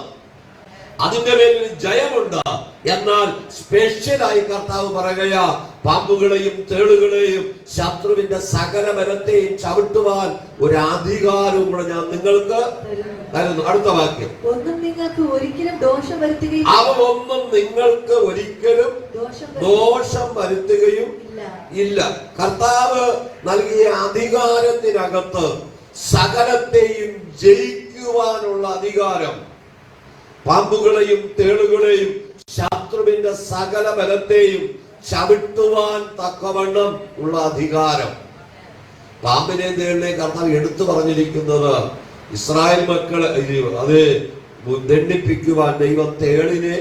അതിന്റെ പേരിൽ ജയമുണ്ട്. എന്നാൽ സ്പെഷ്യലായി കർത്താവ് പറയുകയാ, പാമ്പുകളെയും തേളുകളെയും ശത്രുവിന്റെ സകല ബലത്തെയും ചവിട്ടുവാൻ ഒരു അധികാരവും കൂടെ ഞാൻ നിങ്ങൾക്ക് തരുന്നു. അടുത്ത വാക്യം, ഒന്നും നിങ്ങൾക്ക് ഒരിക്കലും ദോഷം വരുത്തുകയും ഒന്നും നിങ്ങൾക്ക് ഒരിക്കലും ദോഷം വരുത്തുകയും ഇല്ല. കർത്താവ് നൽകിയ അധികാരത്തിനകത്ത് സകലത്തെയും ജയിക്കുവാനുള്ള അധികാരം, പാമ്പുകളെയും തേളുകളെയും ശത്രുവിന്റെ സകല ബലത്തെയും ചവിട്ടുവാൻ തക്കവണ്ണം ഉള്ള അധികാരം. പാമ്പിനെ തേളിനെ കർത്താവ് എടുത്തു പറഞ്ഞിരിക്കുന്നത് ഇസ്രായേൽ മക്കളെ അത് ദണ്ഡിപ്പിക്കുവാൻ ദൈവം തേളിനെ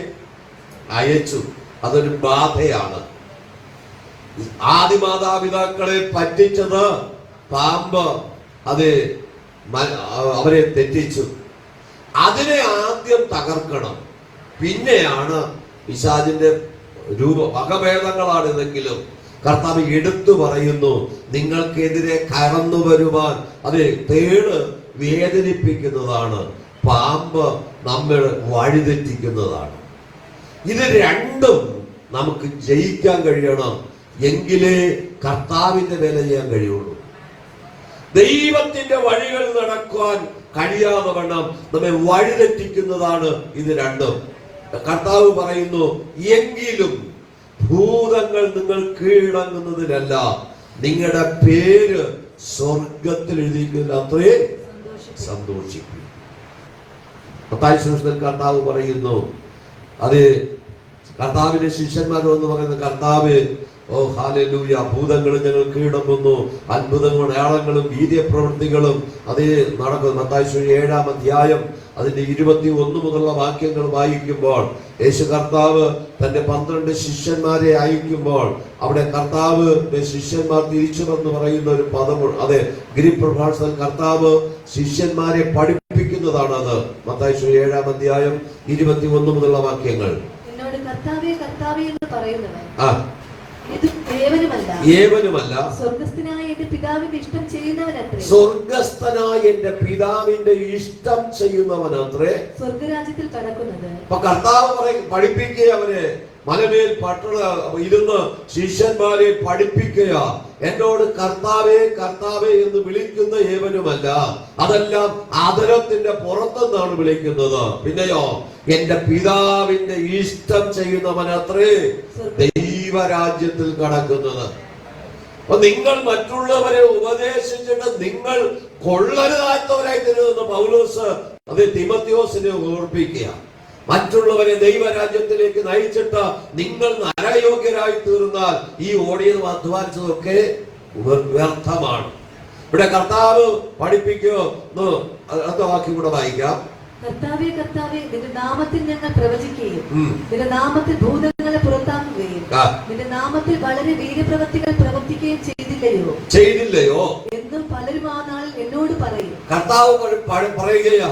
അയച്ചു. അതൊരു ബാധയാണ്. ആദിമാതാപിതാക്കളെ പറ്റിച്ചത് പാമ്പ്, അത് അവരെ തെറ്റിച്ചു. അതിനെ ആദ്യം തകർക്കണം, പിന്നെയാണ് പിശാചിന്റെ വകഭേദങ്ങളാണിതെങ്കിലും കർത്താവ് എടുത്തു പറയുന്നു, നിങ്ങൾക്കെതിരെ കടന്നു വരുവാൻ അതെ തേള് വേദനിപ്പിക്കുന്നതാണ്, പാമ്പ് നമ്മൾ വഴിതെറ്റിക്കുന്നതാണ്. ഇത് രണ്ടും നമുക്ക് ജയിക്കാൻ കഴിയണം, എങ്കിലേ കർത്താവിന്റെ വില ചെയ്യാൻ കഴിയുള്ളൂ. ദൈവത്തിന്റെ വഴികൾ നടക്കുവാൻ കഴിയാതെ വണ്ണം നമ്മെ വഴിതെറ്റിക്കുന്നതാണ് ഇത് രണ്ടും. കർത്താവ് പറയുന്നു, എങ്കിലും ഭൂതങ്ങൾ നിങ്ങൾ കീഴടങ്ങുന്നതിനല്ല, നിങ്ങളുടെ പേര് സ്വർഗത്തിൽ എഴുതിയിരിക്കുന്ന അത്രയും സന്തോഷിക്കും. കർത്താവ് പറയുന്നു, അത് കർത്താവിന്റെ ശിഷ്യന്മാരെന്ന് പറയുന്നത്, കർത്താവ് ഓ ഹല്ലേലൂയ, ഭൂതങ്ങൾ ഞങ്ങൾ കീഴടങ്ങുന്നു, അത്ഭുതങ്ങളും അടയാളങ്ങളും വീര്യപ്രവൃത്തികളും അതേ നടക്കുന്നു. മത്തായി 7-ാം അധ്യായം അതിന്റെ 21 മുതലുള്ള വാക്യങ്ങൾ വായിക്കുമ്പോൾ യേശു കർത്താവ് തന്റെ 12 ശിഷ്യന്മാരെ അയക്കുമ്പോൾ അവിടെ കർത്താവ് ശിഷ്യന്മാർ തിരിച്ചു വന്ന് പറയുന്ന ഒരു പദമുണ്ട്. അതെ, ഗിരിപ്രഭാഷണത്തിൽ കർത്താവ് ശിഷ്യന്മാരെ പഠിപ്പിക്കുന്നതാണ് അത്. മത്തായി 7-ാം അധ്യായം 21 മുതലുള്ള വാക്യങ്ങൾ. എന്നോട് കർത്താവേ കർത്താവേ എന്ന് പറയുന്നവൻ ഇത് ഏവനുമല്ല സ്വർഗ്ഗസ്ഥനായ എന്റെ പിതാവിന്റെ ഇഷ്ടം ചെയ്യുന്നവനത്രേ. സ്വർഗ്ഗസ്ഥനായ എന്റെ പിതാവിന്റെ ഇഷ്ടം ചെയ്യുന്നവനത്രേ സ്വർഗ്ഗരാജ്യത്തിൽ കടക്കുന്നത്. അപ്പൊ കർത്താവ് പഠിപ്പിക്കുക, അവരെ മലമേൽ ഇരുന്ന് ശിഷ്യന്മാരെ പഠിപ്പിക്കുക. എന്നോട് കർത്താവേ കർത്താവേ എന്ന് വിളിക്കുന്ന ഏവനുമല്ല, അതെല്ലാം ആദരത്തിന്റെ പുറത്തുനിന്നാണ് വിളിക്കുന്നത്. പിന്നെയോ എന്റെ പിതാവിന്റെ ഇഷ്ടം ചെയ്യുന്നവനത്രേ ദൈവരാജ്യത്തിൽ കടക്കുന്നത്. അപ്പൊ നിങ്ങൾ മറ്റുള്ളവരെ ഉപദേശിച്ചിട്ട് നിങ്ങൾ കൊള്ളരുതാത്തവരായി തരുമെന്ന് പൗലോസ് അത് തിമോത്തിയോസിനെ ഓർപ്പിക്കുക. മറ്റുള്ളവരെ ദൈവരാജ്യത്തിലേക്ക് നയിച്ചിട്ട് നിങ്ങൾ നരയോഗ്യരായി തീർന്നാൽ ഈ ഓടിയതും അധ്വാനിച്ചതൊക്കെ വ്യർത്ഥമാണ്. ഇവിടെ കർത്താവ് പഠിപ്പിക്കുന്നു. അടുത്ത വാക്യം കൂടെ വായിക്കാം. കർത്താവേ കർത്താവേ നിന്റെ നാമത്തിൽ ഞങ്ങൾ പ്രവചിക്കുകയും നിന്റെ നാമത്തിൽ ഭൂതങ്ങളെ പുറത്താക്കുകയും നിന്റെ നാമത്തിൽ വളരെ വീര്യപ്രവൃത്തികൾ പ്രവർത്തിക്കുകയും ചെയ്തില്ലയോ എന്ന് പലരും ആ നാളിൽ എന്നോട് പറയും. കർത്താവ് പറയുകയാ,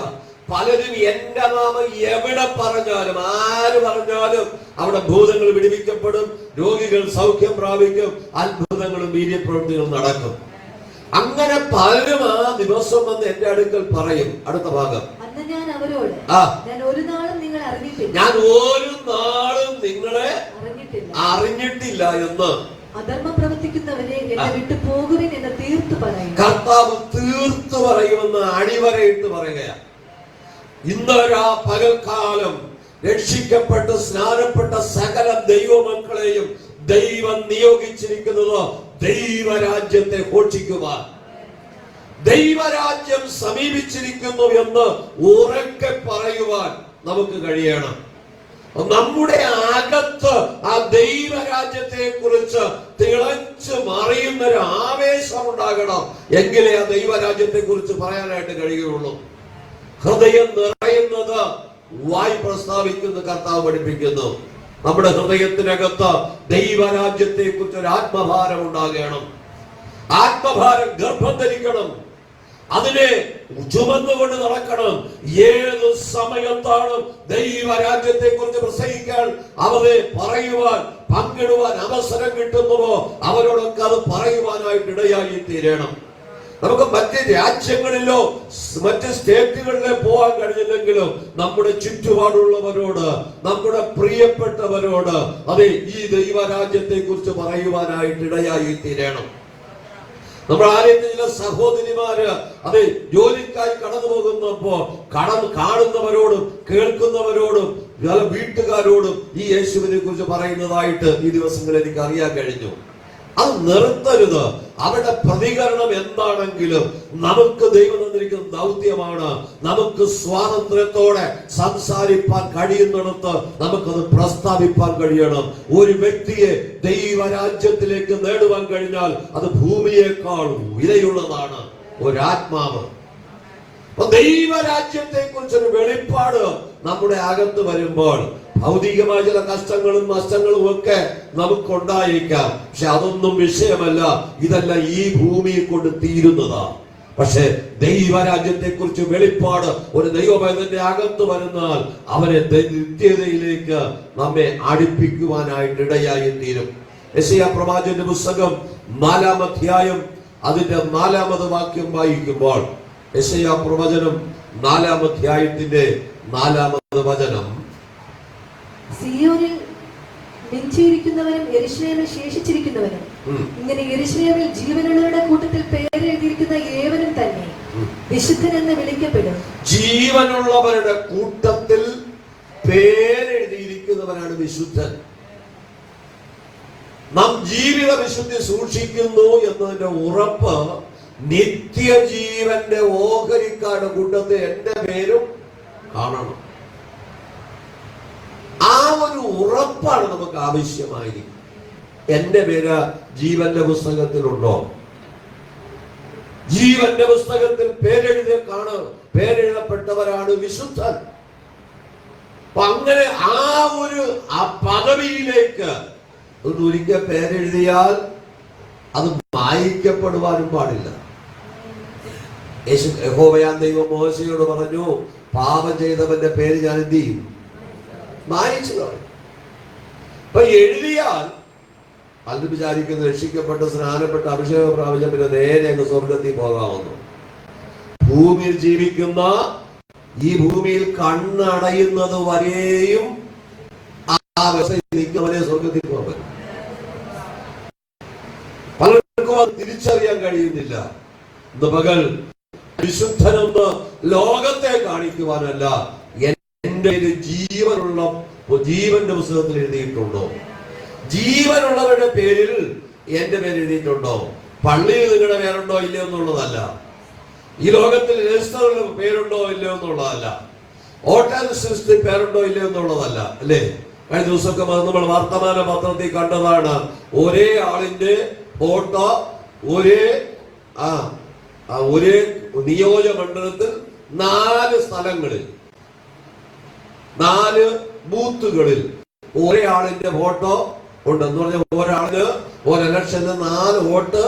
പലരും എന്റെ നാമം എവിടെ പറഞ്ഞാലും ആര് പറഞ്ഞാലും അവിടെ ഭൂതങ്ങൾ വിടുവിക്കപ്പെടും, രോഗികൾ സൗഖ്യം പ്രാപിക്കും, അത്ഭുതങ്ങളും വീര്യപ്രവൃത്തികളും നടക്കും. അങ്ങനെ പലരും ആ ദിവസം വന്ന് എന്റെ അടുക്കൽ പറയും. അടുത്ത ഭാഗം. അന്ന് ഞാൻ അവരോട് ഞാൻ ഒരു നാളും നിങ്ങളെ അറിഞ്ഞിട്ടില്ല എന്ന്. അധർമ്മം പ്രവർത്തിക്കുന്നവരെ എന്നെ വിട്ടു പോകുവിൻ എന്ന് തീർത്തു പറയും. കർത്താവ് തീർത്തു പറയുമെന്ന് അടിവരയിട്ട് പറയുകയാണ്. ഇന്നൊരാ പകൽക്കാലം രക്ഷിക്കപ്പെട്ട് സ്നാനപ്പെട്ട സകല ദൈവമക്കളെയും ദൈവം നിയോഗിച്ചിരിക്കുന്നത് ദൈവരാജ്യത്തെ ഘോഷിക്കുവാൻ. ദൈവരാജ്യം സമീപിച്ചിരിക്കുന്നു എന്ന് ഉറക്കെ പറയുവാൻ നമുക്ക് കഴിയണം. നമ്മുടെ അകത്ത് ആ ദൈവരാജ്യത്തെ കുറിച്ച് തിളച്ചു മറിയുന്നൊരു ആവേശം ഉണ്ടാകണം. എങ്കിലേ ആ ദൈവരാജ്യത്തെ കുറിച്ച് പറയാനായിട്ട് കഴിയുള്ളൂ. ഹൃദയം നിറയുന്നത് വായി പ്രസ്താവിക്കുന്ന കർത്താവ് പഠിപ്പിക്കുന്നു. നമ്മുടെ ഹൃദയത്തിനകത്ത് ദൈവരാജ്യത്തെ കുറിച്ച് ഒരു ആത്മഭാരം ഉണ്ടാകണം. ആത്മഭാരം ഗർഭം ധരിക്കണം. അതിനെ ചുമന്നുകൊണ്ട് നടക്കണം. ഏത് സമയത്താണ് ദൈവരാജ്യത്തെ കുറിച്ച് പ്രസംഗിക്കാൻ, അവരെ പറയുവാൻ, പങ്കിടുവാൻ അവസരം കിട്ടുന്നുവോ അവരോടൊക്കെ അത് പറയുവാനായിട്ട് ഇടയായി തീരണം. നമുക്ക് മറ്റ് രാജ്യങ്ങളിലോ മറ്റ് സ്റ്റേറ്റുകളിലോ പോകാൻ കഴിഞ്ഞില്ലെങ്കിലും നമ്മുടെ ചുറ്റുപാടുള്ളവരോട്, നമ്മുടെ പ്രിയപ്പെട്ടവരോട് അതെ ഈ ദൈവരാജ്യത്തെ കുറിച്ച് പറയുവാനായിട്ട് ഇടയായി തീരണം. നമ്മുടെ ആരെയും ചില സഹോദരിമാര് അതെ ജോലിക്കായി കടന്നു പോകുന്നപ്പോ കാണുന്നവരോടും കേൾക്കുന്നവരോടും വീട്ടുകാരോടും ഈ യേശുവിനെ കുറിച്ച് പറയുന്നതായിട്ട് ഈ ദിവസങ്ങളിൽ എനിക്ക് അറിയാൻ കഴിഞ്ഞു. അത് നിർത്തരുത്. അവരുടെ പ്രതികരണം എന്താണെങ്കിലും നമുക്ക് ദൈവം തന്നിരിക്കുന്ന ദൗത്യമാണ്. നമുക്ക് സ്വാതന്ത്ര്യത്തോടെ സംസാരിപ്പാൻ കഴിയുന്നിടത്ത് നമുക്കത് പ്രസ്താവിപ്പാൻ കഴിയണം. ഒരു വ്യക്തിയെ ദൈവരാജ്യത്തിലേക്ക് നേടുവാൻ കഴിഞ്ഞാൽ അത് ഭൂമിയേക്കാൾ വിലയുള്ളതാണ് ഒരാത്മാവ്. ദൈവരാജ്യത്തെ കുറിച്ചൊരു വെളിപ്പാട് നമ്മുടെ അകത്ത് വരുമ്പോൾ ഭൗതികമായ ചില കഷ്ടങ്ങളും നഷ്ടങ്ങളും ഒക്കെ നമുക്കുണ്ടായിരിക്കാം. പക്ഷെ അതൊന്നും വിഷയമല്ല. ഇതെല്ലാം ഈ ഭൂമിയെ കൊണ്ട് തീരുന്നതാ. പക്ഷെ ദൈവരാജ്യത്തെ കുറിച്ച് വെളിപ്പാട് ഒരു ദൈവഭയത്തിന്റെ അകത്ത് വരുന്നാൽ അവനെ നിത്യതയിലേക്ക് നമ്മെ അടുപ്പിക്കുവാനായിട്ട് ഇടയായി തീരും. യെശയ്യാ പ്രവാചകന്റെ പുസ്തകം 4-ാം അധ്യായം അതിന്റെ 4-ാമത് വാക്യം വായിക്കുമ്പോൾ യെശയ്യാ പ്രവചനം 4-ാം അധ്യായത്തിന്റെ 4-ാമത് വചനം. സിയോനിൽ മിഞ്ചിയിരിക്കുന്നവനും യെരൂശലേമിൽ ശേഷിച്ചിരിക്കുന്നവനും ഇങ്ങനെ യെരൂശലേമിൽ ജീവനുള്ളവരുടെ കൂട്ടത്തിൽ പേരെഴുതിയിരിക്കുന്ന ഏവനും തന്നെ വിശുദ്ധൻ എന്ന് വിളിക്കപ്പെടും. ജീവനുള്ളവരുടെ കൂട്ടത്തിൽ പേരെഴുതിയിരിക്കുന്നവനാണ് വിശുദ്ധൻ. നാം ജീവിത വിശുദ്ധി സൂക്ഷിക്കുന്നു എന്നതിന്റെ ഉറപ്പ് നിത്യജീവന്റെ ഓഹരിക്കാരുടെ കൂട്ടത്തിൽ എന്റെ പേരും കാണണം. ആ ഒരു ഉറപ്പാണ് നമുക്ക് ആവശ്യമായിരിക്കും. എന്റെ പേര് ജീവന്റെ പുസ്തകത്തിലുണ്ടോ? ജീവന്റെ പുസ്തകത്തിൽ പേരെഴുതപ്പെട്ടവരാണ് വിശുദ്ധൻ. അങ്ങനെ ആ പദവിയിലേക്ക് ഒരിക്കൽ പേരെഴുതിയാൽ അത് മായ്ക്കപ്പെടുവാനും പാടില്ല. യഹോവയാം ദൈവം മോശയോട് പറഞ്ഞു, പാപം ചെയ്തവന്റെ പേര് ഞാൻ എന്ത് ചെയ്യും? മായിച്ചു കളയും. അപ്പൊ എഴുതിയാൽ അത് വിചാരിക്കുന്നത് രക്ഷിക്കപ്പെട്ട് സ്നാനപ്പെട്ട് അഭിഷേകം പ്രാപിച്ച പിന്നെ നേരെ അങ്ങ് സ്വർഗത്തിൽ പോകാവുന്നു. ഭൂമിയിൽ ജീവിക്കുന്ന ഈ ഭൂമിയിൽ കണ്ണടയുന്നത് വരെയും ആ അവസ്ഥയിൽ നിൽക്കുന്നവരെ സ്വർഗത്തിൽ പോകാൻ പറ്റും. പലർക്കും അത് തിരിച്ചറിയാൻ കഴിയുന്നില്ല. ഇന്ന് പകൽ വിശുദ്ധനെന്ന് ലോകത്തെ കാണിക്കുവാനല്ല, എന്റെ ജീവന്റെ പുസ്തകത്തിൽ എഴുതിയിട്ടുണ്ടോ? ജീവനുള്ളവരുടെ പേരിൽ എന്റെ പേര് എഴുതിയിട്ടുണ്ടോ? പള്ളിയിൽ നിങ്ങളുടെ പേരുണ്ടോ ഇല്ലയോ എന്നുള്ളതല്ല, ഈ ലോകത്തിൽ രജിസ്റ്ററിൽ പേരുണ്ടോ ഇല്ലയോ എന്നുള്ളതല്ല, വോട്ടർ ലിസ്റ്റിൽ പേരുണ്ടോ ഇല്ലയോ എന്നുള്ളതല്ല. അല്ലേ? കഴിഞ്ഞ ദിവസമൊക്കെ നമ്മൾ വർത്തമാന പത്രത്തിൽ കണ്ടതാണ്. ഒരേ ആളിന്റെ ഫോട്ടോ ഒരേ നിയോജക മണ്ഡലത്തിൽ 4 സ്ഥലങ്ങളിൽ 4 ബൂത്തുകളിൽ ഒരേ ആളിന്റെ ഫോട്ടോ ഉണ്ടെന്ന് പറഞ്ഞാൽ ഒരാളിന് ഒരു ഇലക്ഷന് 4 വോട്ട്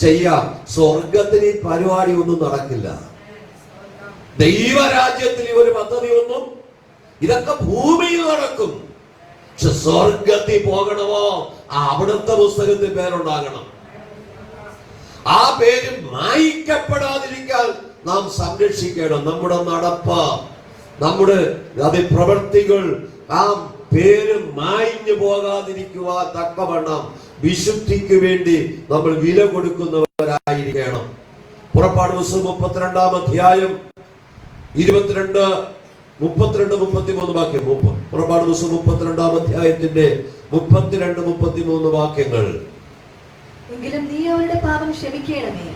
ചെയ്യാം. സ്വർഗത്തിൽ ഈ പരിപാടി ഒന്നും നടക്കില്ല. ദൈവരാജ്യത്തിൽ ഈ ഒരു പദ്ധതി ഒന്നും, ഇതൊക്കെ ഭൂമിയിൽ നടക്കും. പക്ഷെ സ്വർഗത്തിൽ പോകണമോ അവിടുത്തെ പുസ്തകത്തിൽ പേരുണ്ടാകണം. ആ പേര് മായ്ക്കപ്പെടാതിരിക്കാൻ നാം സംരക്ഷിക്കണം. നമ്മുടെ നടപ്പ്, നമ്മുടെ പ്രവൃത്തികൾ ആ പേര് മായ്ഞ്ഞു പോകാതിരിക്കുവാൻ തക്കവണ്ണം വിശുദ്ധിക്ക് വേണ്ടി നമ്മൾ വില കൊടുക്കുന്നവരായിരിക്കണം. പുറപ്പാട് പുസ്തകം 32-ാം അധ്യായം 22, 32, 33 വാക്യം. പുറപ്പാട് പുസ്തകം 32-ാം അധ്യായത്തിന്റെ 32, 33 വാക്യങ്ങൾ. എങ്കിലും നീ അവരുടെ പാപം ക്ഷമിക്കണമേ,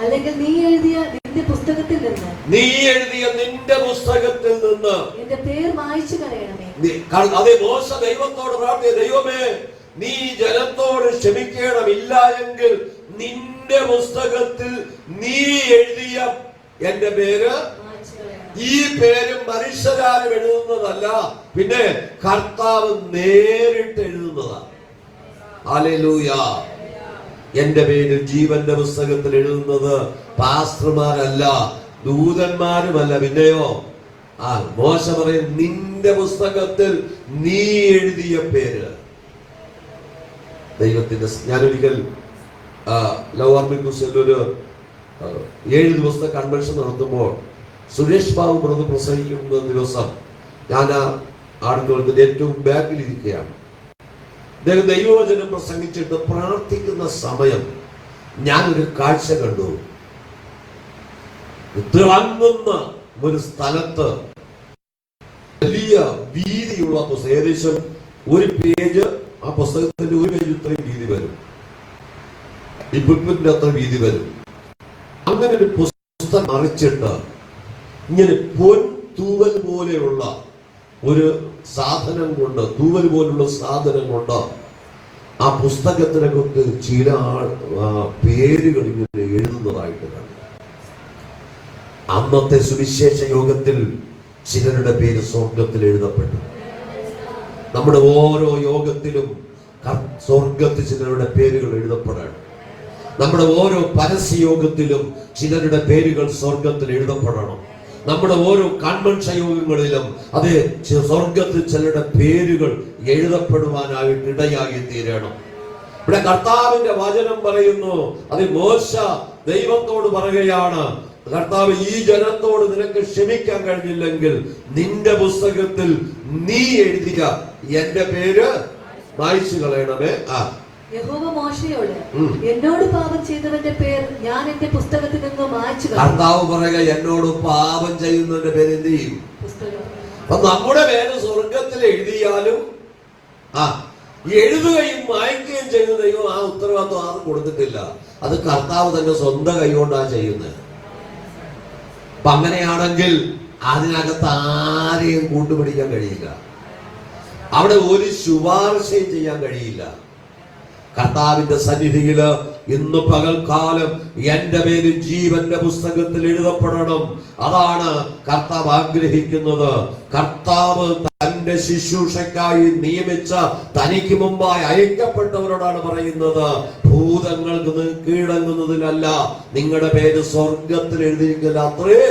അല്ലെങ്കിൽ നീ എഴുതിയ നിന്റെ പുസ്തകത്തിൽ നിന്ന് എന്റെ പേർ മായ്ച്ചു കളയണമേ. അതേ മോശ ദൈവത്തോട് പ്രാർത്ഥിച്ച, ദൈവമേ നീ ജനത്തോട് ക്ഷമിക്കണം, ഇല്ല എങ്കിൽ നിന്റെ പുസ്തകത്തിൽ നീ എഴുതിയ എന്റെ പേര്, ഈ പേര് മനുഷ്യരാരും എഴുതുന്നതല്ല, പിന്നെ കർത്താവ് നേരിട്ട് എഴുതുന്നതാണ്. ഹല്ലേലൂയ. എന്റെ പേര് ജീവന്റെ പുസ്തകത്തിൽ എഴുതുന്നത് പാസ്റ്റർമാരല്ല, ദൂതന്മാരുമല്ല, പിന്നെയോ മോശ പറയും നിന്റെ പുസ്തകത്തിൽ നീ എഴുതിയ പേര്. ദൈവത്തിന്റെ ഞാനൊരിക്കൽ ലവാർമിക്കുസിൽ ഒരു 7 ദിവസത്തെ കൺവെൻഷൻ നടത്തുമ്പോൾ സുരേഷ് ബാബു ബ്രദർ പ്രസംഗിക്കുന്ന ദിവസം ഞാൻ ആടുന്നതിന്റെ ഏറ്റവും ബാക്കിലിരിക്കുകയാണ്. അദ്ദേഹം ദൈവവചനം പ്രസംഗിച്ചിട്ട് പ്രാർത്ഥിക്കുന്ന സമയം ഞാനൊരു കാഴ്ച കണ്ടു. തിളങ്ങുന്ന ഒരു സ്ഥലത്ത് വലിയ വീതിയുള്ള പുസ്തകം, ഏകദേശം ഒരു പേജ്, ആ പുസ്തകത്തിന്റെ ഒരു പേജ് ഇത്രയും വീതി വരും, ഈ ബുക്കിന്റെ അത്ര വീതി വരും. അങ്ങനെ ഒരു പുസ്തകം മറിച്ചിട്ട് ഇങ്ങനെ തൂവൽ പോലെയുള്ള ഒരു സാധനം കൊണ്ട്, തൂവൽ പോലുള്ള സാധനം കൊണ്ട് ആ പുസ്തകത്തിനെ കൊണ്ട് ചില പേരുകൾ ഇങ്ങനെ എഴുതുന്നതായിട്ട് കണ്ടു. അന്നത്തെ സുവിശേഷ യോഗത്തിൽ ചിലരുടെ പേര് സ്വർഗത്തിൽ എഴുതപ്പെട്ടു. നമ്മുടെ ഓരോ യോഗത്തിലും സ്വർഗത്തിൽ ചിലരുടെ പേരുകൾ എഴുതപ്പെടണം. നമ്മുടെ ഓരോ പരസ്യ യോഗത്തിലും ചിലരുടെ പേരുകൾ സ്വർഗത്തിൽ എഴുതപ്പെടണം. നമ്മുടെ ഓരോ കൺവെൻഷൻ യോഗങ്ങളിലും അത് സ്വർഗത്തിൽ ചിലരുടെ പേരുകൾ എഴുതപ്പെടുവാനായിട്ട് ഇടയായി തീരണം. ഇവിടെ കർത്താവിന്റെ വചനം പറയുന്നു, അത് മോശ ദൈവത്തോട് പറയുകയാണ്, കർത്താവ് ഈ ജനത്തോട് നിനക്ക് ക്ഷമിക്കാൻ കഴിഞ്ഞില്ലെങ്കിൽ നിന്റെ പുസ്തകത്തിൽ നീ എഴുതിയ എന്റെ പേര് മായ്ച്ചു കളയണമേ. യഹോവ മോശയോട്, എന്നോട് പാപം ചെയ്തവന്റെ പേർ ഞാൻ എന്റെ പുസ്തകത്തിൽ നിന്ന് മായ്ച്ചു കളയും. കർത്താവ് പറയുക, എന്നോട് പാപം ചെയ്യുന്നവന്റെ പേര് എന്ത് ചെയ്യും? അപ്പൊ നമ്മുടെ പേര് സ്വർഗത്തിൽ എഴുതിയാലും എഴുതുകയും മായ്ക്കുകയും ചെയ്യുന്ന ദൈവം ആ ഉത്തരവാദിത്വം ആരും കൊടുത്തിട്ടില്ല. അത് കർത്താവ് തന്നെ സ്വന്തം കൈകൊണ്ടാണ് ചെയ്യുന്നത്. അപ്പൊ അങ്ങനെയാണെങ്കിൽ അതിനകത്ത് ആരെയും കൂട്ടുപിടിക്കാൻ കഴിയില്ല. അവിടെ ഒരു ശുപാർശയും ചെയ്യാൻ കഴിയില്ല. കർത്താവിന്റെ സന്നിധിയില് ഇന്ന് പകൽക്കാലം എന്റെ പേര് ജീവന്റെ പുസ്തകത്തിൽ എഴുതപ്പെടണം. അതാണ് കർത്താവ് ആഗ്രഹിക്കുന്നത്. കർത്താവ് തന്റെ ശുശ്രൂഷയ്ക്കായി നിയമിച്ച തനിക്ക് മുമ്പായി അയക്കപ്പെട്ടവരോടാണ് പറയുന്നത്, ഭൂതങ്ങൾക്ക് കീഴടങ്ങുന്നതിലല്ല, നിങ്ങളുടെ പേര് സ്വർഗത്തിൽ എഴുതിയിരിക്കില്ല. അത്രേ,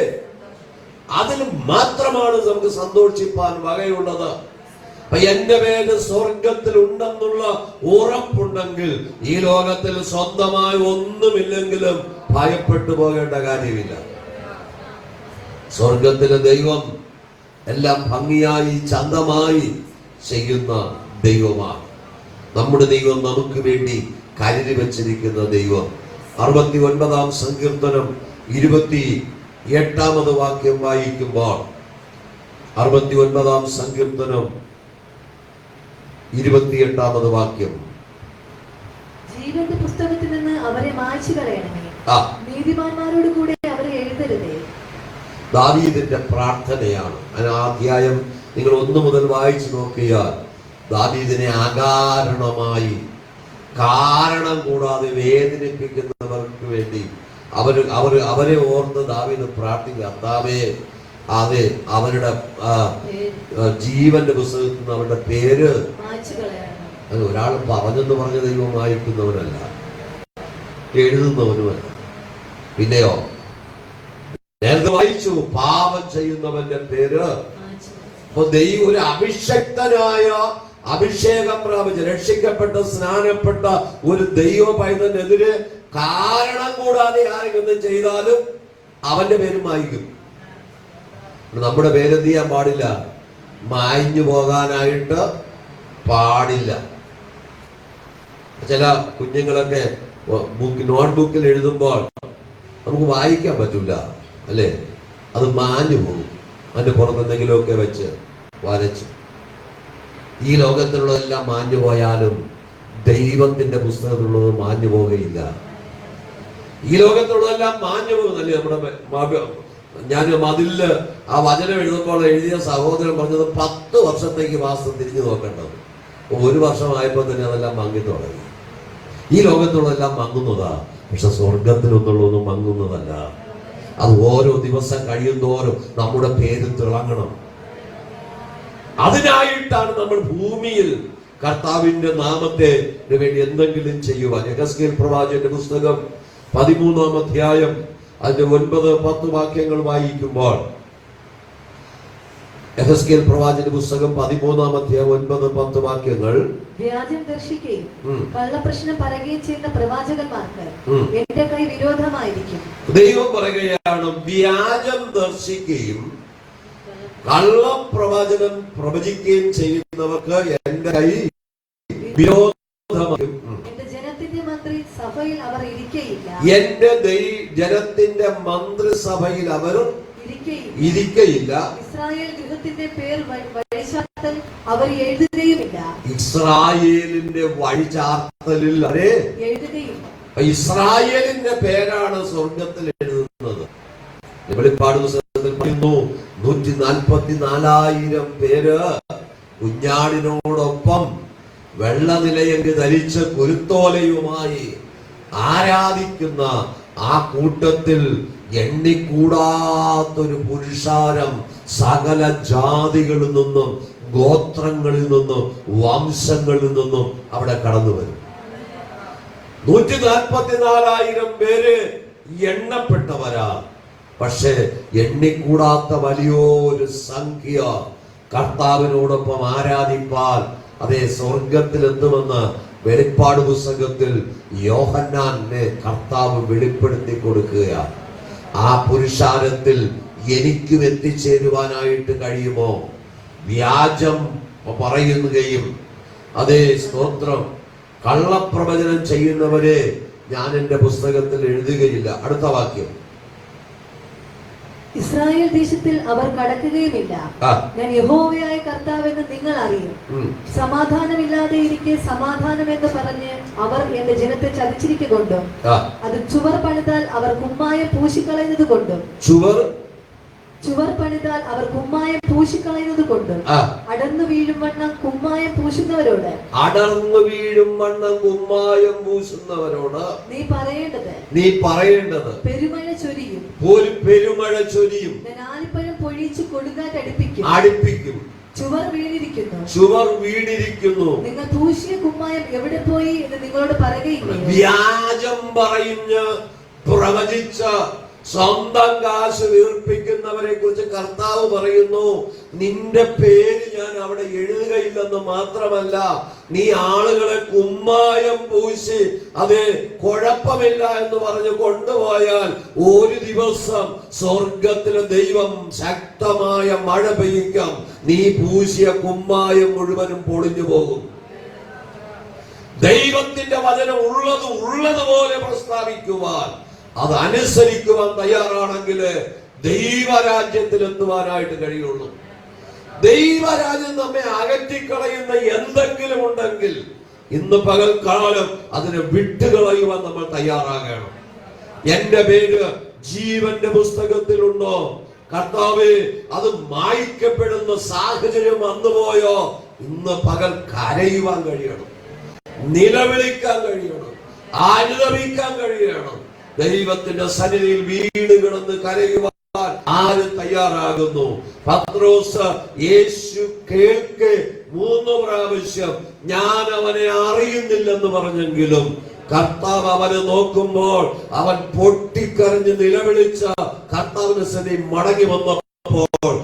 അതിൽ മാത്രമാണ് നമുക്ക് സന്തോഷിപ്പാൻ വകയുള്ളത്. എന്റെ പേര് സ്വർഗത്തിൽ ഉണ്ടെന്നുള്ള ഉറപ്പുണ്ടെങ്കിൽ ഈ ലോകത്തിൽ സ്വന്തമായി ഒന്നുമില്ലെങ്കിലും ഭയപ്പെട്ടു പോകേണ്ട കാര്യമില്ല. സ്വർഗത്തിലെ ദൈവം എല്ലാം ഭംഗിയായി ചന്തമായി ചെയ്യുന്ന ദൈവമാണ്. നമ്മുടെ ദൈവം നമുക്ക് വേണ്ടി കരുതി വച്ചിരിക്കുന്ന ദൈവം. 69-ാം സങ്കീർത്തനം 28-ാമത് വാക്യം വായിക്കുമ്പോൾ, 69-ാം സങ്കീർത്തനം 28-ാമത് വാക്യം, ജീവന്റെ പുസ്തകത്തിൽ നിന്ന് അവരെ മായ്ച്ചു കളയണമേ, നീതിമാന്മാരോട് കൂടെ അവരെ എഴുതരുതേ. ദാവീദിന്റെ പ്രാർത്ഥനയാണ്. ആ അധ്യായം നിങ്ങൾ 1 മുതൽ വായിച്ചു നോക്കിയാൽ ദാവീദിനെ അകാരണമായി, കാരണം കൂടാതെ വേദനിപ്പിക്കുന്നവർക്ക് വേണ്ടി അവരെ ഓർത്ത് ദാവീദ് പ്രാർത്ഥിക്കുക, കർത്താവേ, അതെ, അവരുടെ ജീവന്റെ പുസ്തകത്തിൽ നിന്ന് അവരുടെ പേര് അത് ഒരാൾ പറഞ്ഞെന്ന് പറഞ്ഞ ദൈവം വായിക്കുന്നവനല്ല, എഴുതുന്നവനുമല്ല. പിന്നെയോ നേരത്തെ വായിച്ചു, പാപം ചെയ്യുന്നവന്റെ പേര്. അപ്പൊ ദൈവം ഒരു അഭിഷക്തനായ, അഭിഷേകം പ്രാപിച്ച് രക്ഷിക്കപ്പെട്ട സ്നാനപ്പെട്ട ഒരു ദൈവ പൈതനെതിരെ കാരണം കൂടാതെ ആരെങ്കിലും ചെയ്താലും അവന്റെ പേരും വായിക്കും. നമ്മുടെ പേരെന്ത് ചെയ്യാൻ പാടില്ല? മായ്ഞ്ഞു പോകാനായിട്ട് പാടില്ല. ചില കുഞ്ഞുങ്ങളൊക്കെ നോട്ട്ബുക്കിൽ എഴുതുമ്പോൾ നമുക്ക് വായിക്കാൻ പറ്റില്ല, അല്ലേ? അത് മാഞ്ഞു പോകും. അതിന്റെ പുറത്ത് എന്തെങ്കിലുമൊക്കെ വെച്ച് വരച്ച്. ഈ ലോകത്തിലുള്ളതെല്ലാം മാഞ്ഞു പോയാലും ദൈവത്തിന്റെ പുസ്തകത്തിലുള്ളത് മാഞ്ഞു പോകുകയില്ല. ഈ ലോകത്തിലുള്ളതെല്ലാം മാഞ്ഞു പോകുന്നല്ലേ? നമ്മുടെ ഞാൻ മതിലില് ആ വചനം എഴുതുമ്പോൾ എഴുതിയ സഹോദരൻ പറഞ്ഞത് 10 വർഷത്തേക്ക് വാസ്തവം തിരിഞ്ഞു നോക്കേണ്ടത്. 1 വർഷമായപ്പോൾ തന്നെ അതെല്ലാം മങ്ങി തുടങ്ങി. ഈ ലോകത്തുള്ളതെല്ലാം മങ്ങുന്നതാ, പക്ഷെ സ്വർഗത്തിലൊന്നുള്ളതൊന്നും മങ്ങുന്നതല്ല. അത് ഓരോ ദിവസം കഴിയുന്തോറും നമ്മുടെ പേര് തിളങ്ങണം. അതിനായിട്ടാണ് നമ്മൾ ഭൂമിയിൽ കർത്താവിന്റെ നാമത്തെ വേണ്ടി എന്തെങ്കിലും ചെയ്യുവാൻ. യെഹെസ്കേൽ പ്രവാചകന്റെ പുസ്തകം 13-ാം അധ്യായം അതിന്റെ 9-10 വാക്യങ്ങൾ വായിക്കുമ്പോൾ, യെഹെസ്കേൽ പ്രവാചകന്റെ പുസ്തകം 13-ാം അധ്യായം 9-10 വാക്യങ്ങൾ, വ്യാജം ദർശിക്കുകയും കള്ളപ്രശ്നം പറയുകയും ചെയ്യുന്ന പ്രവാചകന്മാർക്ക് എന്റെ കൈ വിരോധമായിരിക്കും. ദൈവം പറയുകയാണ്, വ്യാജം ദർശിക്കുകയും കള്ളപ്രവാചകൻ പ്രവചിക്കുകയും ചെയ്യുന്നവർക്ക് എന്റെ കൈ വിരോധമായിരിക്കും. എന്റെ ജനത്തിന്റെ മന്ത്രിസഭയിൽ അവർ ഇരിക്കയില്ല. എന്റെ ജനത്തിന്റെ മന്ത്രിസഭയിൽ അവർ ഇരിക്കയില്ല. ഇസ്രായേൽ ഗൃഹത്തിന്റെ പേർ വഴിചാർത്തൽ അവർ എഴുതുകയുമില്ല. ഇസ്രായേലിന്റെ വഴിചാർത്തലിൽ അവരെ എഴുതുകയില്ല. ഇസ്രായേലിന്റെ പേരാണ് സ്വർഗത്തിൽ എഴുതുന്നത്. വെളിപ്പാട് പുസ്തകത്തിൽ പറയുന്നു, 144,000 പേര് കുഞ്ഞാടിനോടൊപ്പം വെള്ളനിലയങ്കി ധരിച്ച കുരുത്തോലയുമായി ആരാധിക്കുന്ന ആ കൂട്ടത്തിൽ എണ്ണിക്കൂടാത്തൊരു പുരുഷാരം സകല ജാതികളിൽ നിന്നും ഗോത്രങ്ങളിൽ നിന്നും വംശങ്ങളിൽ നിന്നും അവിടെ കടന്നു വരും. 144,000 പേര് എണ്ണപ്പെട്ടവരാ. പക്ഷെ എണ്ണിക്കൂടാത്ത വലിയൊരു സംഖ്യ കർത്താവിനോടൊപ്പം ആരാധിപ്പാൽ അതേ സ്വർഗത്തിൽ എത്തുമെന്ന് വെളിപ്പാട് പുസ്തകത്തിൽ യോഹന്നാനെ കർത്താവ് വെളിപ്പെടുത്തി കൊടുക്കുകയാണ്. ആ പുരുഷാരത്തിൽ എനിക്കും എത്തിച്ചേരുവാനായിട്ട് കഴിയുമോ? വ്യാജം പറയുകയും അതേ സ്തോത്രം കള്ളപ്രവചനം ചെയ്യുന്നവരെ ഞാൻ എന്റെ പുസ്തകത്തിൽ എഴുതുകയില്ല. അടുത്ത വാക്യം, ഇസ്രായേൽ ദേശത്തിൽ അവർ കടക്കുകയുമില്ല. ഞാൻ യഹോവയായ കർത്താവെന്ന് നിങ്ങൾ അറിയും. സമാധാനമില്ലാതെ ഇരിക്കെ സമാധാനം എന്ന് പറഞ്ഞ് അവർ എന്റെ ജനത്തെ ചതിച്ചിരിക്കൊണ്ടും അത് ചുവർ പണിതാൽ അവർ കുമ്മായ പൂശിക്കളയുന്നത് കൊണ്ടും. ചുവർ ചുവർ പണിതാൽ അവർ കുമ്മായം പൂശിക്കളയുന്നത് കൊണ്ട് അടർന്നു വീഴും വണ്ണം കുമ്മായം പൂശുന്നവരോട് നീ പറയേണ്ടത് പെരുമഴ ചൊരിയും ഞാൻ ആലിപ്പഴം പൊഴിച്ച് കൊടുങ്കാറ്റ് ചുവർ വീണിരിക്കുന്നു നിങ്ങൾ പൂശിയ കുമ്മായം എവിടെ പോയി എന്ന് നിങ്ങളോട് പറയുകയില്ല. വ്യാജം പറഞ്ഞ് പ്രവചിച്ച സ്വന്തം കാശ് വീർപ്പിക്കുന്നവരെ കുറിച്ച് കർത്താവ് പറയുന്നു, നിന്റെ പേര് ഞാൻ അവിടെ എഴുതുകയില്ലെന്ന് മാത്രമല്ല, നീ ആളുകളെ കുമ്മായം പൂശി അത് കുഴപ്പമില്ല എന്ന് പറഞ്ഞ് കൊണ്ടുപോയാൽ ഒരു ദിവസം സ്വർഗത്തിലെ ദൈവം ശക്തമായ മഴ പെയ്യിക്കാം. നീ പൂശിയ കുമ്മായം മുഴുവനും പൊളിഞ്ഞു പോകും. ദൈവത്തിന്റെ വചനം ഉള്ളതുപോലെ പ്രസ്താവിക്കുവാൻ, അതനുസരിക്കുവാൻ തയ്യാറാണെങ്കിൽ ദൈവരാജ്യത്തിൽ എത്തുവാനായിട്ട് കഴിയുള്ളൂ. ദൈവരാജ്യം നമ്മെ അകറ്റിക്കളയുന്ന എന്തെങ്കിലും ഉണ്ടെങ്കിൽ ഇന്ന് പകൽക്കാലം അതിനെ വിട്ടുകളയുവാൻ നമ്മൾ തയ്യാറാകണം. എന്റെ പേര് ജീവന്റെ പുസ്തകത്തിലുണ്ടോ? കർത്താവേ, അത് മായ്ക്കപ്പെടുന്ന സാഹചര്യം വന്നുപോയോ? ഇന്ന് പകൽ കരയുവാൻ കഴിയണം, നിലവിളിക്കാൻ കഴിയണം, അനുദപിക്കാൻ കഴിയണം. ദൈവത്തിന്റെ സന്നിധിയിൽ വീട് കിടന്ന് കരയുവാൻ ആര് തയ്യാറാകുന്നു? പത്രോസ് യേശു കേൾക്കെ 3 പ്രാവശ്യം ഞാൻ അവനെ അറിയുന്നില്ലെന്ന് പറഞ്ഞെങ്കിലും കർത്താവ് അവനെ നോക്കുമ്പോൾ അവൻ പൊട്ടിക്കരഞ്ഞ് നിലവിളിച്ച കർത്താവിന്റെ സന്നിധി മടങ്ങി വന്നപ്പോൾ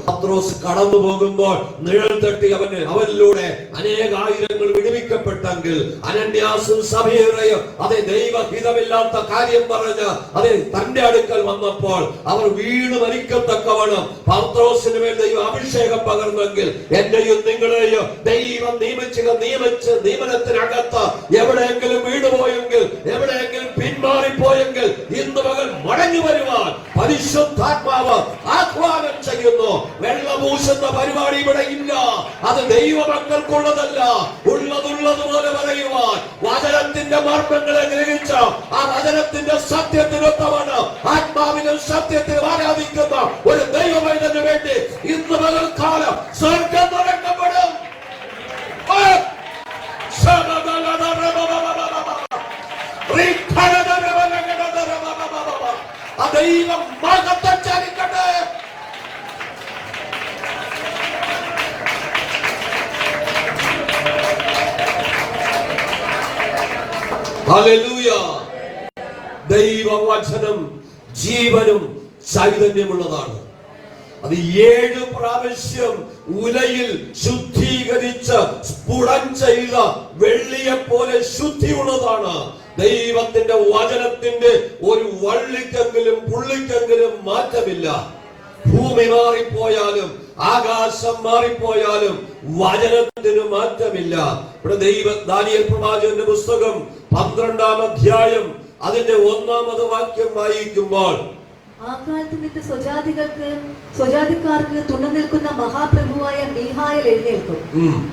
പത്രോസ് കടന്നു പോകുമ്പോൾ നിഴൽ തട്ടി അവനിലൂടെ അനേകായിരങ്ങൾ വിടുവിക്കപ്പെട്ടെങ്കിൽ അനന്യാസും സഭയുടെയും അതേ ദൈവഹിതമില്ലാത്ത കാര്യം പറഞ്ഞ് അതേ തന്റെ അടുക്കൽ വന്നപ്പോൾ അവർ വീണ് മരിക്കത്തക്കവണ്ണം പത്രോസിന് മേൽ ദൈവം അഭിഷേകം പകർന്നെങ്കിൽ എന്റെയും നിങ്ങളെയും ദൈവം നിയമനത്തിനകത്ത് എവിടെയെങ്കിലും വീണുപോയെങ്കിൽ, എവിടെയെങ്കിലും പിന്മാറിപ്പോയെങ്കിൽ ഇന്ന് പകൽ മടങ്ങി വരുവാൻ പരിശുദ്ധാത്മാവ് ആഹ്വാനം ചെയ്യുന്നു. വെള്ളപൂശുന്ന പരിപാടി ഇവിടെ ഇല്ല. അത് ദൈവമക്കൾക്കുള്ളതല്ല. ഉള്ളതുപോലെ പറയുവാൻ വചനത്തിന്റെ മർമ്മങ്ങളെ ഗ്രഹിച്ച ആ വചനത്തിന്റെ സത്യത്തിനൊത്തമാണ് ആത്മാവിനും സത്യത്തിൽ ആരാധിക്കുന്ന ഒരു ദൈവമൈനു വേണ്ടി ഇന്ന് പകൽക്കാലം സ്വർഗം തുറക്കപ്പെടും. ദൈവം മഹത്വം ചലിക്കട്ടെ. ഹല്ലേലൂയ. ദൈവവചനം ജീവനും ചൈതന്യമുള്ളതാണ്. അത് 7 പ്രാവശ്യം ഉലയിൽ ശുദ്ധീകരിച്ച് സ്ഫുടം ചെയ്ത വെള്ളിയെ പോലെ ശുദ്ധിയുള്ളതാണ്. ദൈവത്തിന്റെ വചനത്തിന്റെ ഒരു വള്ളിക്കെങ്കിലും പുള്ളിക്കെങ്കിലും മാറ്റമില്ല. ഭൂമി മാറിപ്പോയാലും ആകാശം മാറിപ്പോയാലും വചനത്തിന് മാറ്റമില്ല. ഇവിടെ ദാനിയേൽ പ്രവാചകന്റെ പുസ്തകം 12-ാം അധ്യായം അതിന്റെ 1-ാമത് വാക്യം വായിക്കുമ്പോൾ, ആ കാലത്ത് നിന്റെ സ്വജാതിക്കാർക്ക് തുണ നിൽക്കുന്ന മഹാപ്രഭുവായ മീഖായേൽ എഴുന്നേൽക്കും.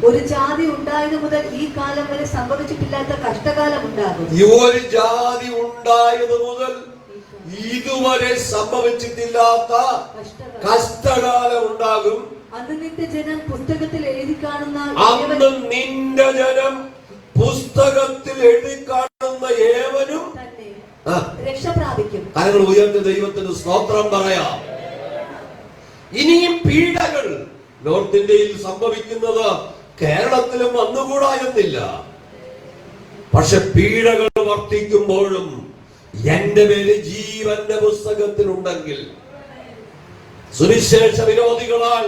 ഒരു ജാതി ഉണ്ടായത് മുതൽ ഈ കാലം വരെ സംഭവിച്ചിട്ടില്ലാത്ത കഷ്ടകാലം ഉണ്ടാകും. ഒരു ജാതി ഉണ്ടായത് മുതൽ ഇതുവരെ സംഭവിച്ചിട്ടില്ലാത്ത കഷ്ടകാലം ഉണ്ടാകും. അന്ന് നിന്റെ ജനം പുസ്തകത്തിൽ എഴുതി കാണുന്ന ഏവനും രക്ഷ പ്രാപിക്കും. കരങ്ങൾ ഉയർന്ന ദൈവത്തിന് സ്തോത്രം പറയാം. ഇനിയും പീഡകൾ നോർത്ത് ഇന്ത്യയിൽ സംഭവിക്കുന്നത് കേരളത്തിലും വന്നുകൂടാ എന്നില്ല. പക്ഷെ പീഡകൾ വർദ്ധിക്കുമ്പോഴും എന്റെ പേര് ജീവന്റെ പുസ്തകത്തിലുണ്ടെങ്കിൽ, സുവിശേഷ വിരോധികളാൽ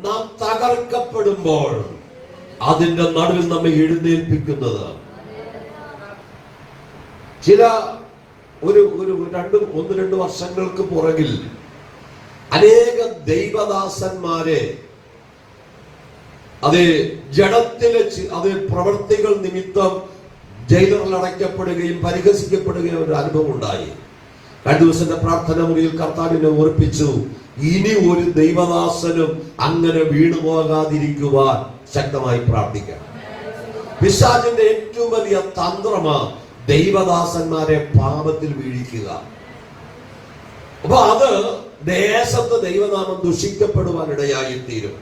നാം തകർക്കപ്പെടുമ്പോൾ അതിന്റെ നടുവിൽ നമ്മെ എഴുന്നേൽപ്പിക്കുന്നത് ചില 1-2 വർഷങ്ങൾക്ക് പുറകിൽ അനേക ദൈവദാസന്മാരെ ജഡത്തിലെ പ്രവൃത്തികൾ നിമിത്തം ജയിലറിൽ അടയ്ക്കപ്പെടുകയും പരിഹസിക്കപ്പെടുകയും ഒരു അനുഭവം ഉണ്ടായി. 2 ദിവസത്തെ പ്രാർത്ഥന മുറിയിൽ കർത്താവിനെ ഓർപ്പിച്ചു, ഇനി ഒരു ദൈവദാസനും അങ്ങനെ വീണുപോകാതിരിക്കുവാൻ ശക്തമായി പ്രാർത്ഥിക്കണം. പിശാചിന്റെ ഏറ്റവും വലിയ തന്ത്രമാണ് ദൈവദാസന്മാരെ പാപത്തിൽ വീഴിക്കുക. അപ്പൊ അത് ദേശത്ത് ദൈവനാമം ദുഷിക്കപ്പെടുവാനിടയായി തീരും.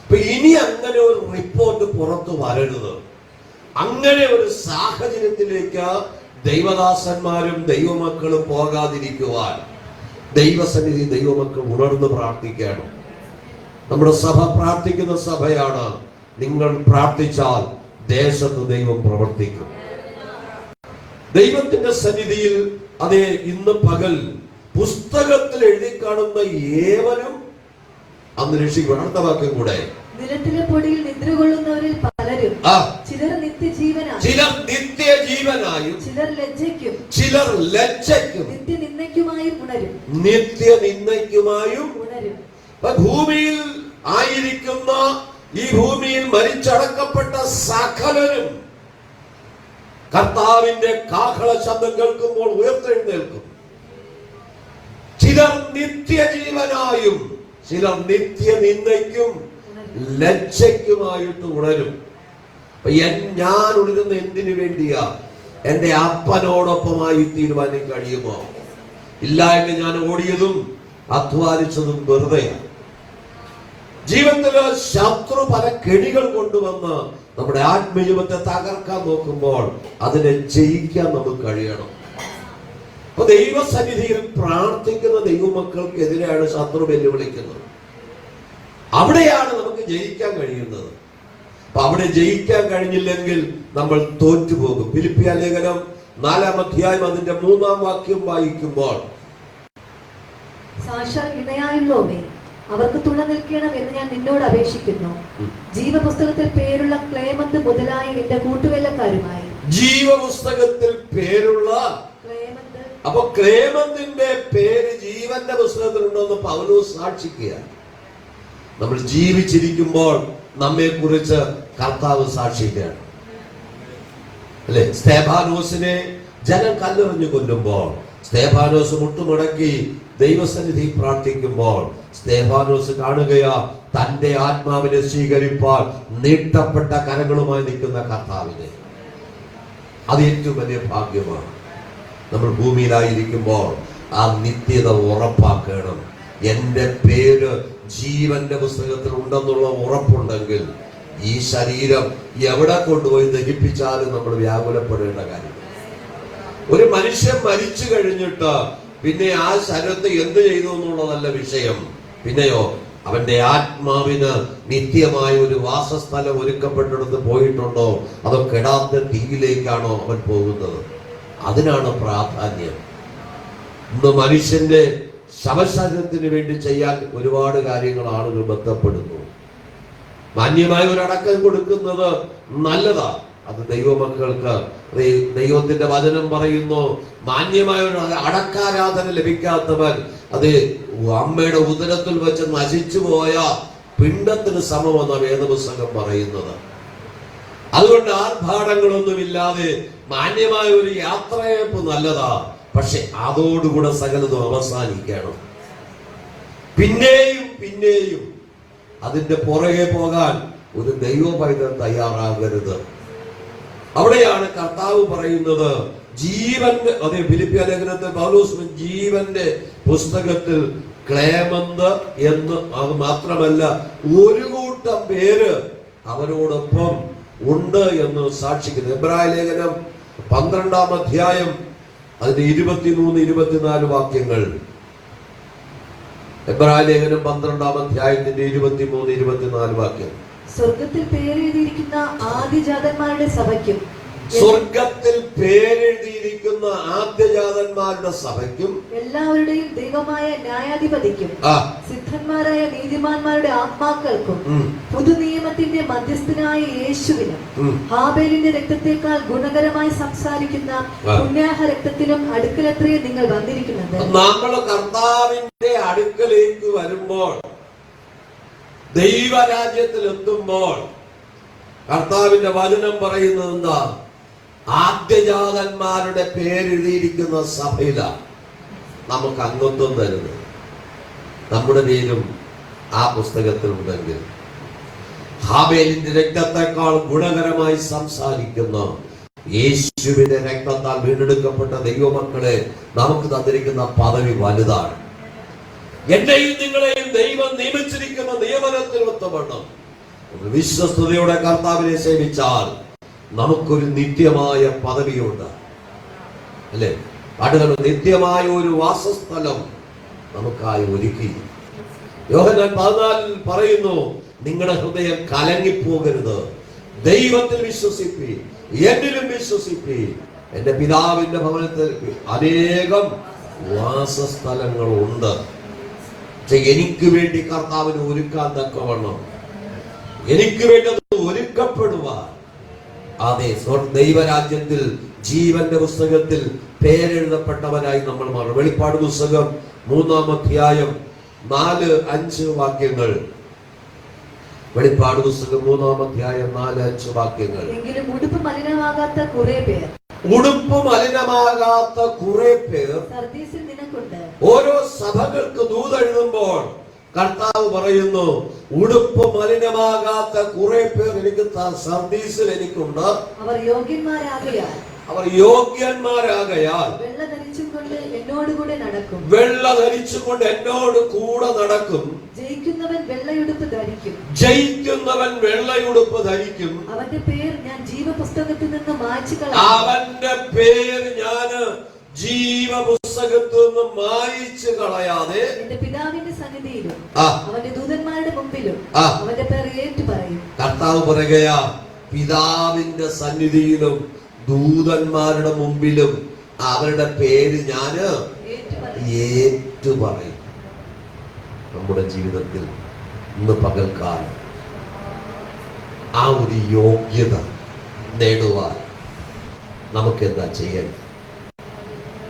അപ്പൊ ഇനി അങ്ങനെ ഒരു റിപ്പോർട്ട് പുറത്തു വരരുത്. അങ്ങനെ ഒരു സാഹചര്യത്തിലേക്ക് ദൈവദാസന്മാരും ദൈവമക്കളും പോകാതിരിക്കുവാൻ ദൈവസന്നിധി ദൈവമക്കൾ ഉണർന്ന് പ്രാർത്ഥിക്കണം. നമ്മുടെ സഭ പ്രാർത്ഥിക്കുന്ന സഭയാണ്. നിങ്ങൾ പ്രാർത്ഥിച്ചാൽ ദേശത്ത് ദൈവം പ്രവർത്തിക്കും. ദൈവത്തിന്റെ സന്നിധിയിൽ അതേ ഇന്ന് പകൽ പുസ്തകത്തിൽ എഴുതി കാണുന്ന ഏവരും അന്ന് രക്ഷിക്കും. അടുത്ത വാക്യം കൂടെ, നിലത്തിലെ പൊടിയിൽ നിദ്ര കൊള്ളുന്നവരിൽ പലരും ചിലർ നിത്യജീവനായും ചിലർ ലജ്ജയ്ക്കും നിത്യനിന്ദയ്ക്കുമായും ഉണരും. ഭൂമിയിൽ ആയിരിക്കുന്ന ഈ ഭൂമിയിൽ മരിച്ചടക്കപ്പെട്ട സകലരും കർത്താവിന്റെ കാഹള ശബ്ദം കേൾക്കുമ്പോൾ ഉയർത്തെഴുന്നേൽക്കും. ചിലർ നിത്യജീവനായും ചിലർ നിത്യനിന്ദയ്ക്കും ലജ്ജയ്ക്കുമായിട്ട് ഉണരും. ഞാൻ ഉണരുന്ന എന്തിനു വേണ്ടിയാ? എന്റെ അപ്പനോടൊപ്പമായി തീരുവാൻ കഴിയുമോ? ഇല്ല എന്ന് ഞാൻ ഓടിയതും അധ്വാനിച്ചതും വെറുതെയാണ്. ജീവിതത്തില് ശത്രു പല കെണികൾ കൊണ്ടുവന്ന് നമ്മുടെ ആത്മജീവിതത്തെ തകർക്കാൻ നോക്കുമ്പോൾ അതിനെ ജയിക്കാൻ നമുക്ക് കഴിയണം. അപ്പൊ ദൈവസന്നിധിയിൽ പ്രാർത്ഥിക്കുന്ന ദൈവമക്കൾക്കെതിരെയാണ് ശത്രു വെല്ലുവിളിക്കുന്നത്. അവിടെയാണ് നമുക്ക് ജയിക്കാൻ കഴിയുന്നത്. അപ്പൊ അവിടെ ജയിക്കാൻ കഴിഞ്ഞില്ലെങ്കിൽ നമ്മൾ തോറ്റുപോകും. ഫിലിപ്പിയ ലേഖനം 4-ാം അധ്യായം അതിന്റെ 3-ാം വാക്യം വായിക്കുമ്പോൾ, സാക്ഷാൽ ഇണയായുള്ളോമേ അവർക്ക് തുണ നിൽക്കണം എന്ന് ഞാൻ നിന്നോട് അപേക്ഷിക്കുന്നു. ജീവപുസ്തകത്തിൽ പേരുള്ള ക്ലേമന്ത് മുതലായ എന്റെ കൂട്ടുവേലക്കാരുമായി. ജീവപുസ്തകത്തിൽ പേരുള്ള ക്ലേമന്ത്. അപ്പൊ ക്ലേമന്തിന്റെ പേര് ജീവന്റെ പുസ്തകത്തിലുണ്ടോന്ന് പൗലോസ് സാക്ഷിക്കുക. നമ്മൾ ജീവിച്ചിരിക്കുമ്പോൾ നമ്മെ കുറിച്ച് കർത്താവ് സാക്ഷിക്കുകയാണ്, അല്ലെ? സ്തേഫാനോസിനെ ജനം കല്ലെറിഞ്ഞു കൊല്ലുമ്പോൾ സ്തേഫാനോസ് മുട്ടുമടക്കി ദൈവസന്നിധി പ്രാർത്ഥിക്കുമ്പോൾ സ്തേഫാനോസ് കാണുകയാ തന്റെ ആത്മാവിനെ സ്വീകരിപ്പാൻ നീട്ടപ്പെട്ട കരങ്ങളുമായി നിൽക്കുന്ന കർത്താവിനെ. അത് ഏറ്റവും വലിയ ഭാഗ്യമാണ്. നമ്മൾ ഭൂമിയിലായിരിക്കുമ്പോൾ ആ നിത്യത ഉറപ്പാക്കണം. എന്റെ പേര് ജീവന്റെ പുസ്തകത്തിൽ ഉണ്ടെന്നുള്ള ഉറപ്പുണ്ടെങ്കിൽ ഈ ശരീരം എവിടെ കൊണ്ടുപോയി ദഹിപ്പിച്ചാലും നമ്മൾ വ്യാകുലപ്പെടേണ്ട കാര്യം. ഒരു മനുഷ്യൻ മരിച്ചു കഴിഞ്ഞിട്ട് പിന്നെ ആ ശരീരത്തെ എന്ത് ചെയ്തു എന്നുള്ളതല്ല വിഷയം. പിന്നെയോ അവന്റെ ആത്മാവിന് നിത്യമായ ഒരു വാസസ്ഥലം ഒരുക്കപ്പെട്ടിടത്ത് പോയിട്ടുണ്ടോ, അതോ കെടാത്ത തീയിലേക്കാണോ അവൻ പോകുന്നത്? അതിനാണ് പ്രാധാന്യം. ഇന്ന് മനുഷ്യന്റെ ശവശരീരത്തിന് വേണ്ടി ചെയ്യാൻ ഒരുപാട് കാര്യങ്ങൾ ആളുകൾ ബന്ധപ്പെടുന്നു. മാന്യമായ ഒരു അടക്കം കൊടുക്കുന്നത് നല്ലതാ. അത് ദൈവമക്കൾക്ക് ദൈവത്തിന്റെ വചനം പറയുന്നു, മാന്യമായ ഒരു അടക്കാരാധന ലഭിക്കാത്തവൻ അത് അമ്മയുടെ ഉദരത്തിൽ വെച്ച് നശിച്ചു പോയ പിണ്ടത്തിന് സമമെന്ന വേദപുസ്തകം പറയുന്നത്. അതുകൊണ്ട് ആർഭാടങ്ങളൊന്നുമില്ലാതെ മാന്യമായ ഒരു യാത്രയപ്പ് നല്ലതാ. പക്ഷെ അതോടുകൂടെ സകലതും അവസാനിക്കണം. പിന്നെയും പിന്നെയും അതിന്റെ പുറകെ പോകാൻ ഒരു ദൈവപൈതൽ തയ്യാറാകരുത്. അവിടെയാണ് കർത്താവ് പറയുന്നത്, ജീവന്റെ അതേ ഫിലിപ്പിയ ലേഖനത്തിൽ പൗലോസ് ജീവന്റെ പുസ്തകത്തിൽ ക്ലേമന്ത് എന്ന്, അത് മാത്രമല്ല ഒരു കൂട്ടം പേര് അവരോടൊപ്പം ഉണ്ട് എന്ന് സാക്ഷിക്കുന്നു. എബ്രായ ലേഖനം 12-ാം അധ്യായം അതിന്റെ 23-24 വാക്യങ്ങൾ. എബ്രായ ലേഖനം 12-ാം അധ്യായത്തിന്റെ 23-24 വാക്യം. സ്വർഗത്തിൽ പേരെഴുതിയിരിക്കുന്ന ആദ്യജാതന്മാരുടെ സഭയ്ക്കും, സ്വർഗത്തിൽ പേരെഴുതിയിരിക്കുന്ന ആദ്യജാതന്മാരുടെ സഭയ്ക്കും, എല്ലാവരുടെയും ദൈവമായ ന്യായാധിപതിക്കും, സിദ്ധന്മാരായ നീതിമാന്മാരുടെ ആത്മാക്കൾക്കും, പുതുനിയമത്തിന്റെ മധ്യസ്ഥനായ യേശുവിനും, ഹാബേലിന്റെ രക്തത്തെക്കാൾ ഗുണകരമായി സംസാരിക്കുന്ന പുണ്യാഹ രക്തത്തിനും അടുക്കലത്രയും നിങ്ങൾ വന്നിരിക്കുന്നത്. നമ്മൾ കർത്താവിന്റെ അടുക്കലേക്ക് വരുമ്പോൾ, ദൈവരാജ്യത്തിൽ എത്തുമ്പോൾ കർത്താവിന്റെ വചനം പറയുന്നത് എന്താ? ആദ്യജാതന്മാരുടെ പേരെഴുതിയിരിക്കുന്ന സഭയിലാണ് നമുക്ക് അംഗത്വം തരുന്നത്. നമ്മുടെ പേരും ആ പുസ്തകത്തിൽ ഉണ്ടെങ്കിൽ, ഹാബേലിന്റെ രക്തത്തെക്കാൾ ഗുണകരമായി സംസാരിക്കുന്ന യേശുവിന്റെ രക്തത്താൽ വീണ്ടെടുക്കപ്പെട്ട ദൈവമക്കളെ നമുക്ക് തന്നിരിക്കുന്ന പദവി വലുതാണ്. എന്നെയും നിങ്ങളെയും ദൈവം നിയമിച്ചിരിക്കുന്ന നിയമനത്തിൽ ഒത്തവണ്ണം വിശ്വസ്തയോടെ കർത്താവിനെ സേവിച്ചാൽ നമുക്കൊരു നിത്യമായ പദവിയുണ്ട്, അല്ലേ? അടുത്ത നിത്യമായ ഒരു വാസസ്ഥലം നമുക്കായി ഒരുക്കി. യോഹന്നാൻ 14 പറയുന്നു, നിങ്ങളുടെ ഹൃദയം കലങ്ങിപ്പോകരുത്, ദൈവത്തിൽ വിശ്വസിപ്പി, എന്നിലും വിശ്വസിപ്പി. എന്റെ പിതാവിന്റെ ഭവനത്തിൽ അനേകം വാസസ്ഥലങ്ങളുണ്ട്. എനിക്ക് വേണ്ടി കർത്താവിന് ഒരുക്കാൻ തക്കവണ്ണം, എനിക്ക് വേണ്ടി അത് ഒരുക്കപ്പെടുവാൻ, അതെ, ദൈവരാജ്യത്തിൽ ജീവന്റെ പുസ്തകത്തിൽ പേരെഴുതപ്പെട്ടവരായി നമ്മൾ മാറും. വെളിപ്പാട് പുസ്തകം 3-ാം അധ്യായം 4-5 വാക്യങ്ങൾ. വെളിപ്പാട് പുസ്തകം 3-ാം അധ്യായം 4-5 വാക്യങ്ങൾ. എങ്കിലും ഉടുപ്പ് മലിനമാകാത്ത കുറെ പേർ സർദീസിൽ നിനക്കുണ്ട്. ഓരോ സഭകൾക്ക് ദൂതെഴുതുമ്പോൾ കർത്താവ് പറയുന്നു, ഉടുപ്പ് മലിനമാകാത്ത കുറെ പേർ എനിക്ക് സർദീസിൽ എനിക്കുണ്ട്. അവർ യോഗ്യന്മാരാകയാൽ വെള്ള ധരിച്ചുകൊണ്ട് എന്നോട് കൂടെ നടക്കും. ജയിക്കുന്നവൻ വെള്ളയുടുപ്പ് ധരിക്കും. അവന്റെ പേർ ഞാൻ ജീവപുസ്തകത്തിൽ നിന്ന് മായ്ച്ചു കളയാതെ എന്റെ പിതാവിന്റെ സന്നിധിയിലും അവന്റെ ദൂതന്മാരുടെ മുമ്പിലും അവന്റെ പേർ ഏറ്റുപറയും. കർത്താവ് പറയുകയാ, പിതാവിന്റെ സന്നിധിയിലും ദൂതന്മാരുടെ മുമ്പിലും അവരുടെ പേര് ഞാന് ഏറ്റുപറയും. നമ്മുടെ ജീവിതത്തിൽ ഇന്ന് പകൽക്കാലം ആ ഒരു യോഗ്യത നേടുവാൻ നമുക്ക് എന്താ ചെയ്യാൻ?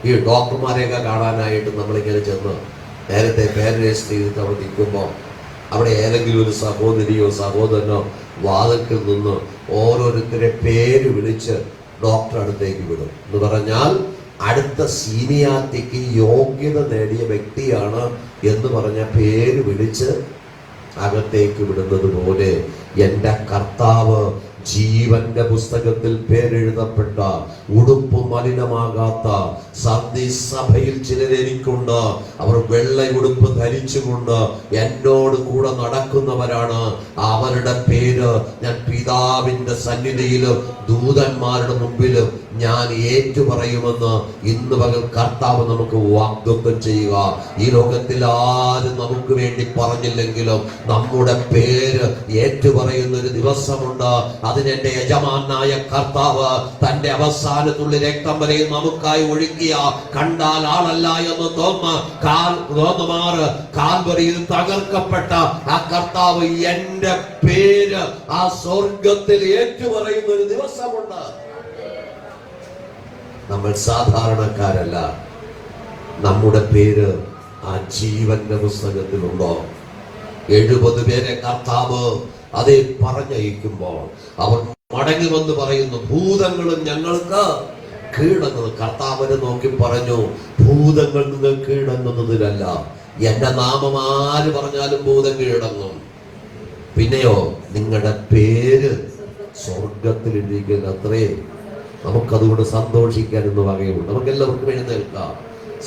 ഈ ഡോക്ടർമാരെയൊക്കെ കാണാനായിട്ട് നമ്മളിങ്ങനെ ചെന്ന് നേരത്തെ പേര് രജിസ്റ്റർ ചെയ്തിട്ട് അവിടെ നിൽക്കുമ്പോൾ അവിടെ ഏതെങ്കിലും ഒരു സഹോദരിയോ സഹോദരനോ വാതിൽക്കൽ നിന്ന് ഓരോരുത്തരെ പേര് വിളിച്ച് ഡോക്ടർ അടുത്തേക്ക് വിടും. എന്ന് പറഞ്ഞാൽ അടുത്ത സീനിയാരിറ്റിക്ക് യോഗ്യത നേടിയ വ്യക്തിയാണ് എന്ന് പറഞ്ഞ പേര് വിളിച്ച് അകത്തേക്ക് വിടുന്നത് പോലെ എൻ്റെ കർത്താവ് ജീവന്റെ പുസ്തകത്തിൽ പേരെഴുതപ്പെട്ട ഉടുപ്പ് മലിനമാകാത്ത സർദീസ് സഭയിൽ ചിലരെനിക്കുണ്ട്. അവർ വെള്ള ഉടുപ്പ് ധരിച്ചുകൊണ്ട് എന്നോട് കൂടെ നടക്കുന്നവരാണ്. അവരുടെ പേര് ഞാൻ പിതാവിന്റെ സന്നിധിയിലും ദൂതന്മാരുടെ മുമ്പിലും ഞാൻ ഏറ്റുപറയുമെന്ന് ഇന്ന് പകൽ കർത്താവ് നമുക്ക് വാഗ്ദത്തം ചെയ്യുക. ഈ ലോകത്തിൽ ആരും നമുക്ക് വേണ്ടി പറഞ്ഞില്ലെങ്കിലും നമ്മുടെ പേര് ഏറ്റുപറയുന്ന ഒരു ദിവസമുണ്ട്. അതിനെന്റെ യജമാനായ കർത്താവ് തന്റെ അവസാനത്തുള്ളി രക്തം വരെയും നമുക്കായി ഒഴുക്കിയ, കണ്ടാൽ ആളല്ല എന്ന് തോന്നുമാറ് കാൽവരിയിൽ തകർക്കപ്പെട്ട ആ കർത്താവ് എന്റെ പേര് ആ സ്വർഗത്തിൽ ഏറ്റുപറയുന്ന ഒരു ദിവസമുണ്ട്. നമ്മൾ സാധാരണക്കാരല്ല. നമ്മുടെ പേര് ആ ജീവന്റെ പുസ്തകത്തിലുണ്ടോ? 70 പേരെ കർത്താവ് അതേ പറഞ്ഞയക്കുമ്പോൾ അവർ മടങ്ങി വന്ന് പറയുന്നു, ഭൂതങ്ങളും ഞങ്ങൾക്ക് കീഴടങ്ങുന്നു. കർത്താവിനെ നോക്കി പറഞ്ഞു, ഭൂതങ്ങൾ നിങ്ങൾ കീഴടങ്ങുന്നതിലല്ല, എന്റെ നാമം ആര് പറഞ്ഞാലും ഭൂതം കീഴടങ്ങും. പിന്നെയോ നിങ്ങളുടെ പേര് സ്വർഗത്തിലിരിക്കുന്ന അത്രേ. നമുക്കതുകൊണ്ട് സന്തോഷിക്കാൻ എന്ന് വകയുണ്ട്. നമുക്ക് എല്ലാവർക്കും എഴുന്നേൽക്കാം,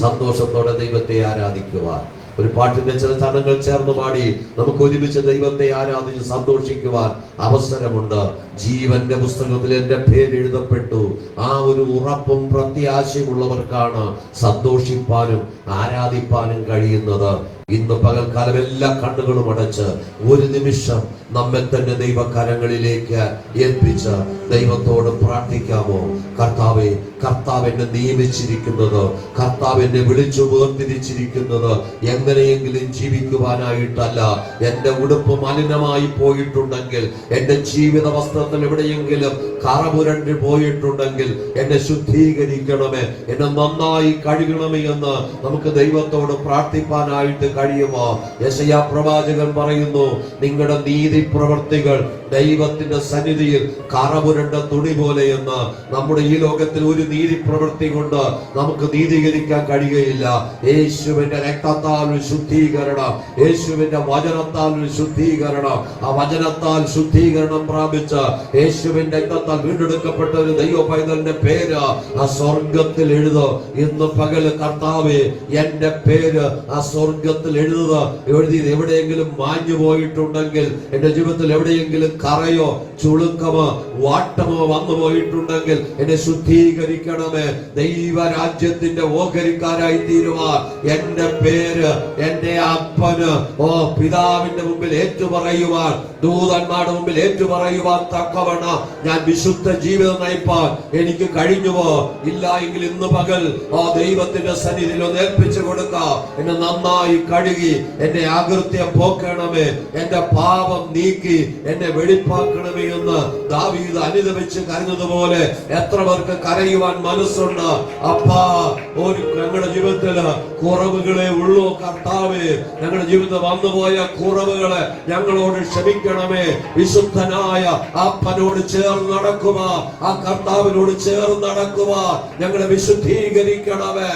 സന്തോഷത്തോടെ ദൈവത്തെ ആരാധിക്കുവാൻ. ഒരു പാട്ടിന്റെ ചില ചരണങ്ങൾ ചേർന്ന് പാടി നമുക്ക് ഒരുമിച്ച് ദൈവത്തെ ആരാധിച്ച് സന്തോഷിക്കുവാൻ അവസരമുണ്ട്. ജീവന്റെ പുസ്തകത്തിൽ എന്റെ പേര് എഴുതപ്പെട്ടു. ആ ഒരു ഉറപ്പും പ്രത്യാശയുമുള്ളവർക്കാണ് സന്തോഷിപ്പാനും ആരാധിപ്പാനും കഴിയുന്നത്. ഇന്ന് പകൽക്കാലം എല്ലാ കണ്ണുകളും അടച്ച് ഒരു നിമിഷം നമ്മെ തന്നെ ദൈവകരങ്ങളിലേക്ക് ഏൽപ്പിച്ച് ദൈവത്തോട് പ്രാർത്ഥിക്കാമോ? കർത്താവെ, കർത്താവ് എന്നെ നിയമിച്ചിരിക്കുന്നത്, കർത്താവ് എന്നെ വിളിച്ചു വേർതിരിച്ചിരിക്കുന്നത് എങ്ങനെയെങ്കിലും ജീവിക്കുവാനായിട്ടല്ല. എന്റെ ഉടുപ്പ് മലിനമായി പോയിട്ടുണ്ടെങ്കിൽ, എന്റെ ജീവിത വസ്ത്രത്തിൽ എവിടെയെങ്കിലും കറപുരണ്ട് പോയിട്ടുണ്ടെങ്കിൽ എന്നെ ശുദ്ധീകരിക്കണമേ, എന്നെ നന്നായി കഴുകണമേ എന്ന് നമുക്ക് ദൈവത്തോട് പ്രാർത്ഥിപ്പാനായിട്ട് കഴിയുമോ? യെശയ്യാ പ്രവാചകൻ പറയുന്നു, നിങ്ങളുടെ നീതി പ്രവർത്തികൾ ദൈവത്തിന്റെ സന്നിധിയിൽ കറപുരണ്ട തുണി പോലെയെന്ന്. നമ്മുടെ ഈ ലോകത്തിൽ ഒരു നീതി പ്രവൃത്തി കൊണ്ട് നമുക്ക് നീതീകരിക്കാൻ കഴിയുകയില്ല. യേശുവിന്റെ രക്തത്താൽ ശുദ്ധീകരണം, യേശുവിന്റെ വചനത്താൽ ശുദ്ധീകരണം, ആ വചനത്താൽ ശുദ്ധീകരണം പ്രാപിച്ച യേശുവിന്റെ രക്തത്താൽ വീണ്ടെടുക്കപ്പെട്ട ഒരു ദൈവ പൈതലിന്റെ പേര് ആ സ്വർഗത്തിൽ എഴുതോ. ഇന്ന് പകല് കർത്താവേ, എന്റെ പേര് ആ സ്വർഗത്തിൽ ജീവിതത്തിൽ എഴുതിയത് എവിടെയെങ്കിലും മാഞ്ഞു പോയിട്ടുണ്ടെങ്കിൽ, എന്റെ ജീവിതത്തിൽ എവിടെയെങ്കിലും കറയോ ചുളുക്കമോ വാട്ടമോ വന്നു പോയിട്ടുണ്ടെങ്കിൽ എന്നെ ശുദ്ധീകരിക്കണമേ. ദൈവരാജ്യത്തിന്റെ ഓഹരിക്കാരായി തീരുവാൻ എന്റെ പേര് എന്റെ അപ്പന് പിതാവിന്റെ മുമ്പിൽ ഏറ്റുപറയുവാൻ, ദൂതന്മാരുടെ മുമ്പിൽ ഏറ്റുപറയുവാൻ തക്കവണ്ണം ഞാൻ വിശുദ്ധ ജീവിതം നയിപ്പാൻ എനിക്ക് കഴിഞ്ഞുവോ? ഇല്ല എങ്കിൽ ഇന്ന് പകൽ ദൈവത്തിന്റെ സന്നിധിയിൽ ഒന്ന് ഏൽപ്പിച്ചു കൊടുക്കാം. എന്നെ നന്നായി കഴുകി എന്റെ അകൃത്യം പോക്കണമേ, എന്റെ പാപം നീക്കി എന്നെ വെളിപ്പാക്കണമേ എന്ന് ദാവീദ് അനുദപിച്ച് കരഞ്ഞതുപോലെ എത്ര പേർക്ക് കരയുവാൻ മനസ്സുണ്ട്? അപ്പാ, ഞങ്ങളുടെ ജീവിതത്തില് കുറവുകളെ ഉള്ളൂ കർത്താവേ. ഞങ്ങളുടെ ജീവിതത്തിൽ വന്നുപോയ കുറവുകളെ ഞങ്ങളോട് ക്ഷമിക്കണമേ. വിശുദ്ധനായ അപ്പനോട് ചേർന്ന് നടക്കുക, ആ കർത്താവിനോട് ചേർന്ന് നടക്കുക, ഞങ്ങളെ വിശുദ്ധീകരിക്കണമേ.